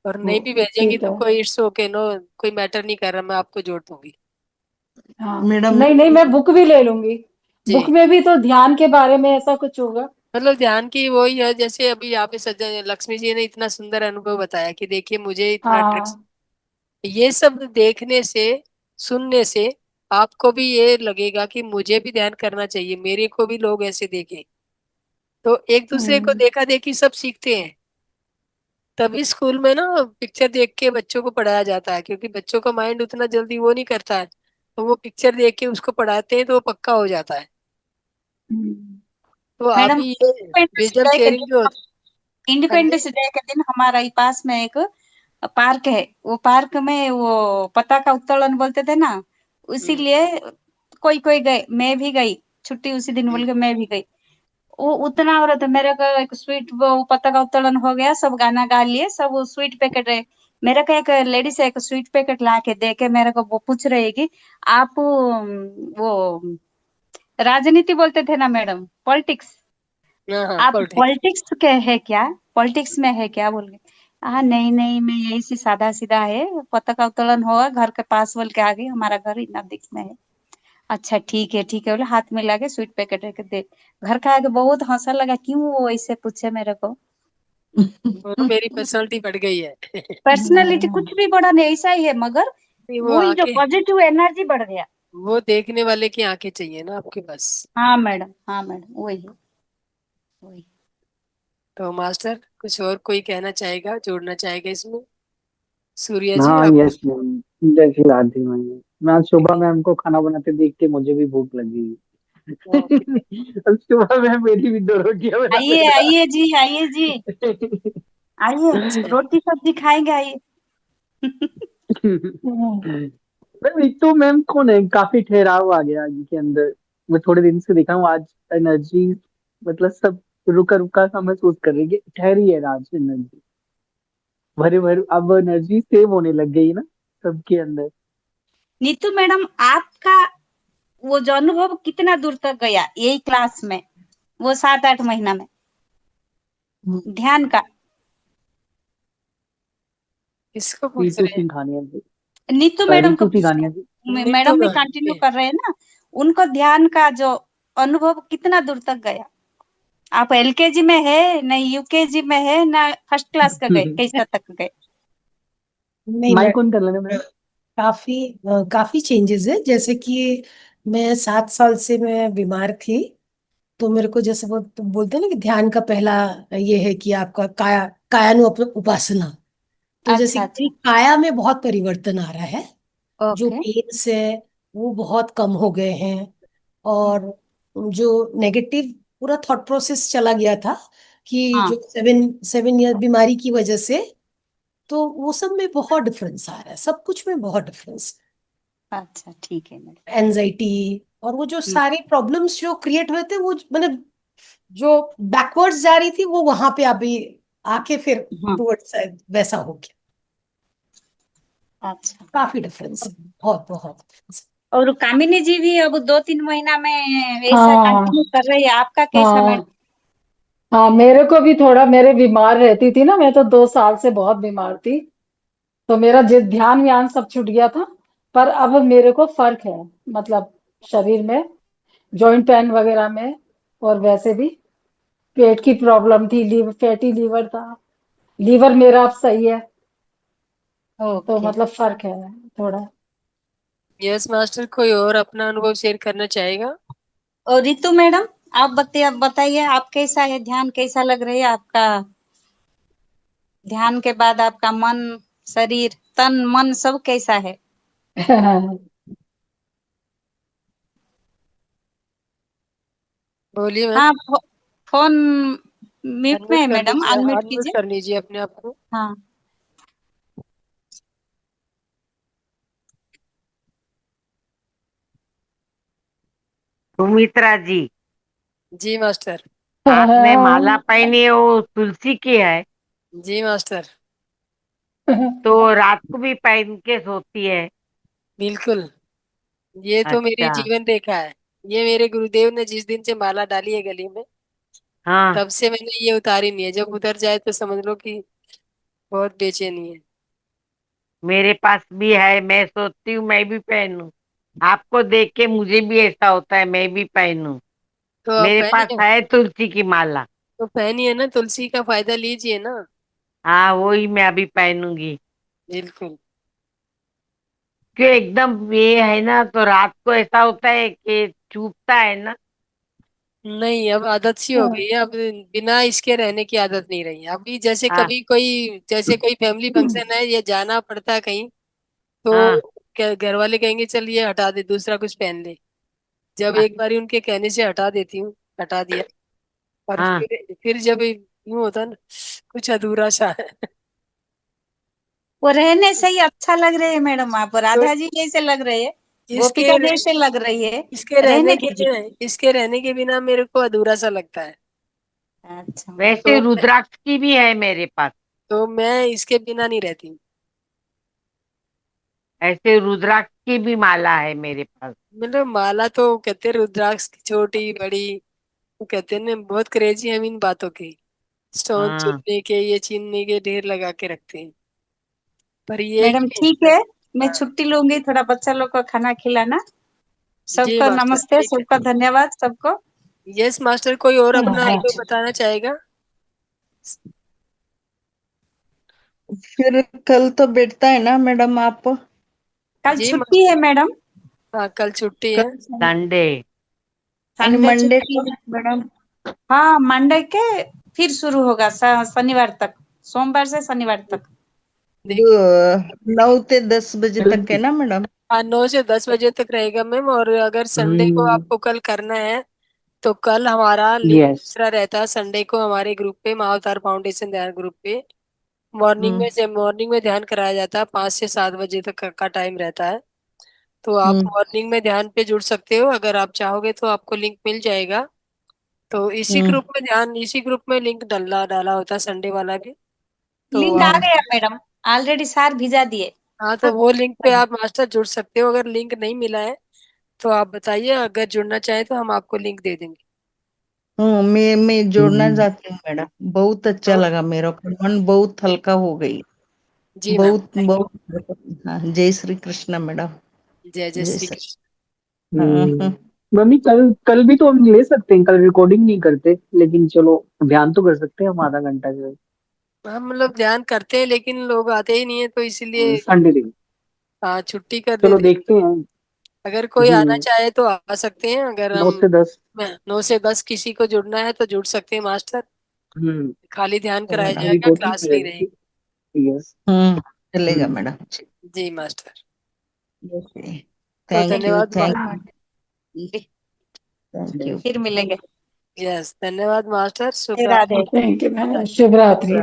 Speaker 1: और नहीं भी भेजेंगी
Speaker 4: ठीक
Speaker 1: तो
Speaker 4: है।
Speaker 1: कोई इट्स ओके, नो, कोई मैटर नहीं कर रहा, मैं आपको जोड़ दूंगी।
Speaker 4: हाँ,
Speaker 5: मैडम
Speaker 4: नहीं नहीं, मैं बुक भी ले लूंगी। बुक
Speaker 1: जी।
Speaker 4: में भी तो ध्यान के बारे में ऐसा कुछ होगा।
Speaker 1: मतलब ध्यान की वही है, जैसे अभी यहाँ पे सज्जन लक्ष्मी जी ने इतना सुंदर अनुभव बताया कि देखिए मुझे इतना ट्रिक्स,
Speaker 4: हाँ।
Speaker 1: ये सब देखने से, सुनने से आपको भी ये लगेगा कि मुझे भी ध्यान करना चाहिए, मेरे को भी लोग ऐसे देखें। तो एक दूसरे को
Speaker 4: हम्म।
Speaker 1: देखा देखी सब सीखते हैं। तभी स्कूल में ना पिक्चर देख के बच्चों को पढ़ाया जाता है, क्योंकि बच्चों का माइंड उतना जल्दी वो नहीं करता है। तो वो पिक्चर देख के उसको पढ़ाते हैं तो वो पक्का हो जाता है।
Speaker 4: हम्म।
Speaker 1: तो
Speaker 2: मैडम,
Speaker 1: अभी ये
Speaker 2: इंडिपेंडेंस
Speaker 1: विजडम
Speaker 2: डे के
Speaker 1: शेयरिंग जो,
Speaker 2: दिन,
Speaker 1: हाँ जी।
Speaker 2: इंडिपेंडेंस डे के दिन हमारा ही पास में एक पार्क है। वो पार्क में वो पताका उत्तोलन बोलते थे ना,
Speaker 1: हम्म।
Speaker 2: इसीलिए कोई कोई गए, मैं भी गई। छुट्टी उसी दिन बोल के मैं भी गई। वो उतना हो रहा था, मेरे को एक स्वीट वो पत्ता का उत्तोलन हो गया, सब गाना गा लिए, सब वो स्वीट पैकेट है। मेरे को एक लेडीज एक स्वीट पैकेट ला के दे के मेरे को वो पूछ रही है कि आप वो राजनीति बोलते थे ना मैडम, पॉलिटिक्स,
Speaker 1: हाँ हाँ,
Speaker 2: आप
Speaker 1: पॉलिटिक्स।
Speaker 2: पॉलिटिक्स के है क्या, पॉलिटिक्स में है क्या बोल के। हाँ नहीं नहीं, मैं यही सी सादा सीधा है, पत्ता का उत्तोलन होगा घर के पास बोल के आ गई, हमारा घर इतना दिख में है। अच्छा ठीक है बोले, हाथ में लाके स्वीट पैकेट रख दे। घर का आके बहुत हंसा लगा, क्यों वो ऐसे पूछे मेरे को।
Speaker 1: बोलो मेरी पर्सनालिटी बढ़ गई है।
Speaker 2: पर्सनालिटी कुछ भी बड़ा नहीं, ऐसा ही है, मगर
Speaker 1: नहीं, वो
Speaker 2: वही जो
Speaker 1: आंखें,
Speaker 2: पॉजिटिव एनर्जी बढ़ गया।
Speaker 1: वो देखने वाले की आंखें चाहिए ना आपके पास।
Speaker 2: हाँ मैडम, हाँ मैडम, वही है, वही।
Speaker 1: तो मास्टर कुछ और कोई कहना चाहेगा, जोड़ना चाहेगा इसमें? सूर्या जी
Speaker 5: हाँ,
Speaker 1: आप?
Speaker 5: यस मैम, जैसी याद थी मैंने, मैं आज सुबह मैम को खाना बनाते देख के मुझे भी भूख लगी।
Speaker 1: ओके।
Speaker 5: अब सुबह मैम मेरी भी 2 रोटियां बना
Speaker 2: आइए
Speaker 5: देना।
Speaker 2: आइए जी, आइए जी, आइए, रोटी सब्जी खाएंगे, आइए।
Speaker 5: मैम एक तो मैम कौन है, काफी ठहराव आ गया इनके अंदर। मैं थोड़े दिन से देखा हूँ आज, एनर्जी मतलब सब रुका रुका सा महसूस कर रही है, ठहरी है आज एनर्जी, भरे भरे अब एनर्जी सेव होने लग गई ना सबके अंदर।
Speaker 2: नीतू मैडम, आपका वो जो अनुभव कितना दूर तक गया यही क्लास में, वो 7-8 महीना में, ध्यान का।
Speaker 1: किसको पूछ
Speaker 5: रीतु
Speaker 1: रहे हैं?
Speaker 5: सिंघानिया जी।
Speaker 2: नीतू मैडम को
Speaker 5: रीतु सिंघानिया जी।
Speaker 1: नीतू
Speaker 2: मैडम भी
Speaker 1: का?
Speaker 2: कंटिन्यू कर रहे हैं ना, उनको ध्यान का जो अनुभव कितना दूर तक गया। आप एलकेजी में है ना, यूकेजी में है ना, फर्स्ट क्लास का गए, कैसा तक गए।
Speaker 3: नहीं मैं
Speaker 5: माइक ऑन कर लेना मैम।
Speaker 3: काफी काफी चेंजेस है। जैसे कि मैं 7 साल से मैं बीमार थी, तो मेरे को जैसे वो तो बोलते हैं ना कि ध्यान का पहला ये है कि आपका कायानु उपासना। तो जैसे
Speaker 2: अच्छा
Speaker 3: कि मेरी
Speaker 2: अच्छा।
Speaker 3: काया में बहुत परिवर्तन आ रहा है, जो
Speaker 2: ओके।
Speaker 3: पेन्स है वो बहुत कम हो गए हैं, और जो नेगेटिव पूरा थॉट प्रोसेस चला गया था कि
Speaker 2: हाँ।
Speaker 3: जो 7 7 ईयर बीमारी की वजह से, तो वो सब में बहुत डिफरेंस आ रहा है, सब कुछ में बहुत डिफरेंस।
Speaker 2: अच्छा ठीक है मैडम।
Speaker 3: एनजाइटी और वो जो
Speaker 2: हम्म,
Speaker 3: सारे प्रॉब्लम्स जो क्रिएट हुए थे, वो मतलब जो बैकवर्ड्स जा रही थी वो वहां पे अभी आके फिर
Speaker 2: हाँ।
Speaker 3: टुवर्ड्स वैसा हो गया।
Speaker 2: अच्छा।
Speaker 3: काफी डिफरेंस है, बहुत बहुत डिफरेंस।
Speaker 2: और कामिनी जी भी अब 2-3 महीना में ऐसा
Speaker 4: हाँ
Speaker 2: कंटिन्यू कर रही है, आपका कैसा मैडम।
Speaker 4: हाँ हाँ, मेरे को भी थोड़ा, मेरे बीमार रहती थी ना, मैं तो 2 साल से बहुत बीमार थी, तो मेरा ध्यान व्यान सब छूट गया था। पर अब मेरे को फर्क है, मतलब शरीर में, जॉइंट पेन वगैरह में, और वैसे भी पेट की प्रॉब्लम थी, फैटी लीवर था, लीवर मेरा अब सही है, तो
Speaker 2: ओके।
Speaker 4: मतलब फर्क है थोड़ा।
Speaker 1: यस मास्टर, कोई और अपना अनुभव शेयर करना चाहेगा?
Speaker 2: और रितु मैडम, आप बताइए, आप कैसा है, ध्यान कैसा लग रही है आपका, ध्यान के बाद आपका मन, शरीर, तन मन सब कैसा है।
Speaker 1: बोलिए मैम।
Speaker 2: हाँ, फोन म्यूट में
Speaker 1: अनम्यूट
Speaker 2: है
Speaker 1: कर
Speaker 2: मैडम,
Speaker 1: लीजिए,
Speaker 2: अनम्यूट
Speaker 1: अनम्यूट
Speaker 2: कीजिए।
Speaker 1: कर लीजिए अपने आप को।
Speaker 2: हाँ।
Speaker 6: सुमित्रा जी,
Speaker 1: जी मास्टर।
Speaker 6: आपने माला पहनी है वो तुलसी की है,
Speaker 1: जी मास्टर।
Speaker 6: तो रात को भी पहन के सोती है।
Speaker 1: बिल्कुल, ये तो मेरी
Speaker 6: अच्छा।
Speaker 1: जीवन रेखा है। ये मेरे गुरुदेव ने जिस दिन से माला डाली है गली में,
Speaker 6: हाँ,
Speaker 1: तब से मैंने ये उतारी नहीं है। जब उतर जाए तो समझ लो कि बहुत बेचैनी है।
Speaker 6: मेरे पास भी है, मैं सोचती हूँ मैं भी पहनूं। आपको देख के मुझे भी ऐसा होता है मैं भी पहनूं।
Speaker 1: तो आप
Speaker 6: मेरे पास
Speaker 1: पहनिए।
Speaker 6: है तुलसी की माला।
Speaker 1: तो पहनिए ना, तुलसी का फायदा लीजिए ना।
Speaker 6: हाँ, वही मैं अभी पहनूंगी।
Speaker 1: बिल्कुल।
Speaker 6: क्यों, एकदम ये है ना, तो रात को ऐसा होता है कि चुभता है ना।
Speaker 1: नहीं, अब आदत सी हो गई है। अब बिना इसके रहने की आदत नहीं रही है। अभी जैसे
Speaker 6: हाँ
Speaker 1: कभी कोई, जैसे कोई फैमिली फंक्शन है या जाना पड़ता है कहीं,
Speaker 6: हाँ
Speaker 1: तो क्या घर वाले कहेंगे चल ये हटा दे, दूसरा कुछ पहन ले। जब
Speaker 6: हाँ
Speaker 1: एक बारी उनके कहने से हटा देती हूँ, हटा दिया। और
Speaker 6: हाँ।
Speaker 1: फिर जब यूं होता है ना, कुछ अधूरा सा है।
Speaker 2: वो रहने से ही अच्छा लग रहे है मैडम, आप
Speaker 1: तो
Speaker 2: राधा जी जैसे लग रहे हैं।
Speaker 1: इसके
Speaker 2: गोपिका जैसे लग रही है।
Speaker 1: इसके
Speaker 2: रहने
Speaker 1: रहने के
Speaker 2: दीजिए।
Speaker 1: इसके रहने के बिना मेरे को अधूरा सा लगता है।
Speaker 2: अच्छा।
Speaker 6: वैसे
Speaker 1: तो
Speaker 6: रुद्राक्ष की भी है मेरे पास।
Speaker 1: तो मैं इसके बिना नहीं रहती।
Speaker 6: ऐसे रुद्राक्ष की भी माला है मेरे पास।
Speaker 1: मतलब माला तो कहते हैं रुद्राक्ष की, छोटी बड़ी, वो कहते हैं ना बहुत क्रेजी हम इन बातों के। स्टोन
Speaker 6: हाँ।
Speaker 1: चुनने के, ये चीनने के ढेर लगा के रखते हैं। पर ये है
Speaker 2: मैडम
Speaker 1: कि
Speaker 2: ठीक है, मैं छुट्टी लूंगी, थोड़ा बच्चा लोग को खाना खिलाना।
Speaker 1: जी
Speaker 2: सबको
Speaker 1: मास्टर,
Speaker 2: नमस्ते,
Speaker 1: ठीक है।
Speaker 2: सबका धन्यवाद सबको।
Speaker 1: यस मास्टर, कोई और अपना
Speaker 4: हाँ,
Speaker 1: कोई बताना चाहेगा?
Speaker 7: फिर कल तो बैठता है ना मैडम आप?
Speaker 2: कल
Speaker 1: जी
Speaker 2: छुट्टी
Speaker 1: मास्टर।
Speaker 2: है मैडम।
Speaker 1: हाँ, कल छुट्टी है।
Speaker 7: कल
Speaker 6: संडे।
Speaker 7: and
Speaker 2: संडे
Speaker 7: मंडे
Speaker 2: छुट्टी
Speaker 7: को
Speaker 2: है मैडम। हाँ, मंडे के फिर शुरू होगा शनिवार तक, सोमवार से शनिवार तक।
Speaker 1: देखिए,
Speaker 7: 9 से 10 बजे तक है ना मैडम?
Speaker 1: हाँ 9 से 10 बजे तक रहेगा मैम। और अगर संडे को आपको कल करना है तो कल हमारा लिंक
Speaker 5: यस।
Speaker 1: दूसरा रहता है। संडे को हमारे ग्रुप पे, महाअवतार फाउंडेशन ध्यान ग्रुप पे मॉर्निंग
Speaker 7: हम्म
Speaker 1: में से मॉर्निंग में ध्यान कराया जाता है। 5 से 7 बजे तक का टाइम रहता है। तो आप
Speaker 7: हम्म
Speaker 1: मॉर्निंग में ध्यान पे जुड़ सकते हो अगर आप चाहोगे तो आपको लिंक मिल जाएगा। तो
Speaker 7: हम्म
Speaker 1: इसी ग्रुप में लिंक डाला डाला होता है संडे वाला भी। तो
Speaker 2: लिंक आ
Speaker 1: आप,
Speaker 2: गया मैडम, ऑलरेडी सार भिजा दिए।
Speaker 1: हाँ तो वो लिंक पे आप मास्टर जुड़ सकते हो। अगर लिंक नहीं मिला है तो आप बताइए, अगर जुड़ना चाहे तो हम आपको लिंक दे देंगे।
Speaker 7: मैं जोड़ना चाहती हूँ मैडम। बहुत अच्छा
Speaker 1: तो
Speaker 7: लगा मेरा को, मन बहुत हल्का हो गई।
Speaker 1: जी मैम,
Speaker 7: बहुत बहुत। हाँ, जय श्री कृष्ण मैडम।
Speaker 1: जय जय
Speaker 7: जय
Speaker 1: श्री
Speaker 7: श्री।
Speaker 1: कृष्ण।
Speaker 7: हाँ हाँ।
Speaker 5: मम्मी कल कल भी तो हम ले सकते हैं, कल रिकॉर्डिंग नहीं करते लेकिन चलो ध्यान तो कर सकते हैं हम आधा घंटा जो
Speaker 1: हम लोग ध्यान करते हैं लेकिन लोग आते ही नहीं है, तो इसलिए
Speaker 5: संडे दिन।
Speaker 1: हाँ छुट्टी कर
Speaker 5: चलो
Speaker 1: देते हैं।
Speaker 5: देखते हैं।
Speaker 1: अगर कोई आना
Speaker 5: हम्म।
Speaker 1: चाहे तो आ सकते हैं। अगर
Speaker 5: नौ
Speaker 1: हम
Speaker 5: से दस
Speaker 1: 9 से 10 किसी को जुड़ना है तो जुड़ सकते हैं मास्टर।
Speaker 5: हम्म।
Speaker 1: खाली ध्यान कराया
Speaker 7: चलेगा।
Speaker 5: अभी
Speaker 1: जाएगा,
Speaker 5: कोचिंग
Speaker 1: क्लास नहीं
Speaker 5: करेंगे।
Speaker 1: रहेगी।
Speaker 5: यस।
Speaker 7: चलेगा
Speaker 5: हम्म।
Speaker 7: मैडम।
Speaker 1: जी मास्टर। तो
Speaker 7: थैंक यू
Speaker 1: धन्यवाद
Speaker 7: थैंक थैंक यू।
Speaker 2: फिर मिलेंगे।
Speaker 1: यस, धन्यवाद मास्टर, शुभ
Speaker 2: राधे
Speaker 1: रात्रि।
Speaker 2: राधे।
Speaker 4: थैंक यू मैडम, शुभ रात्रि।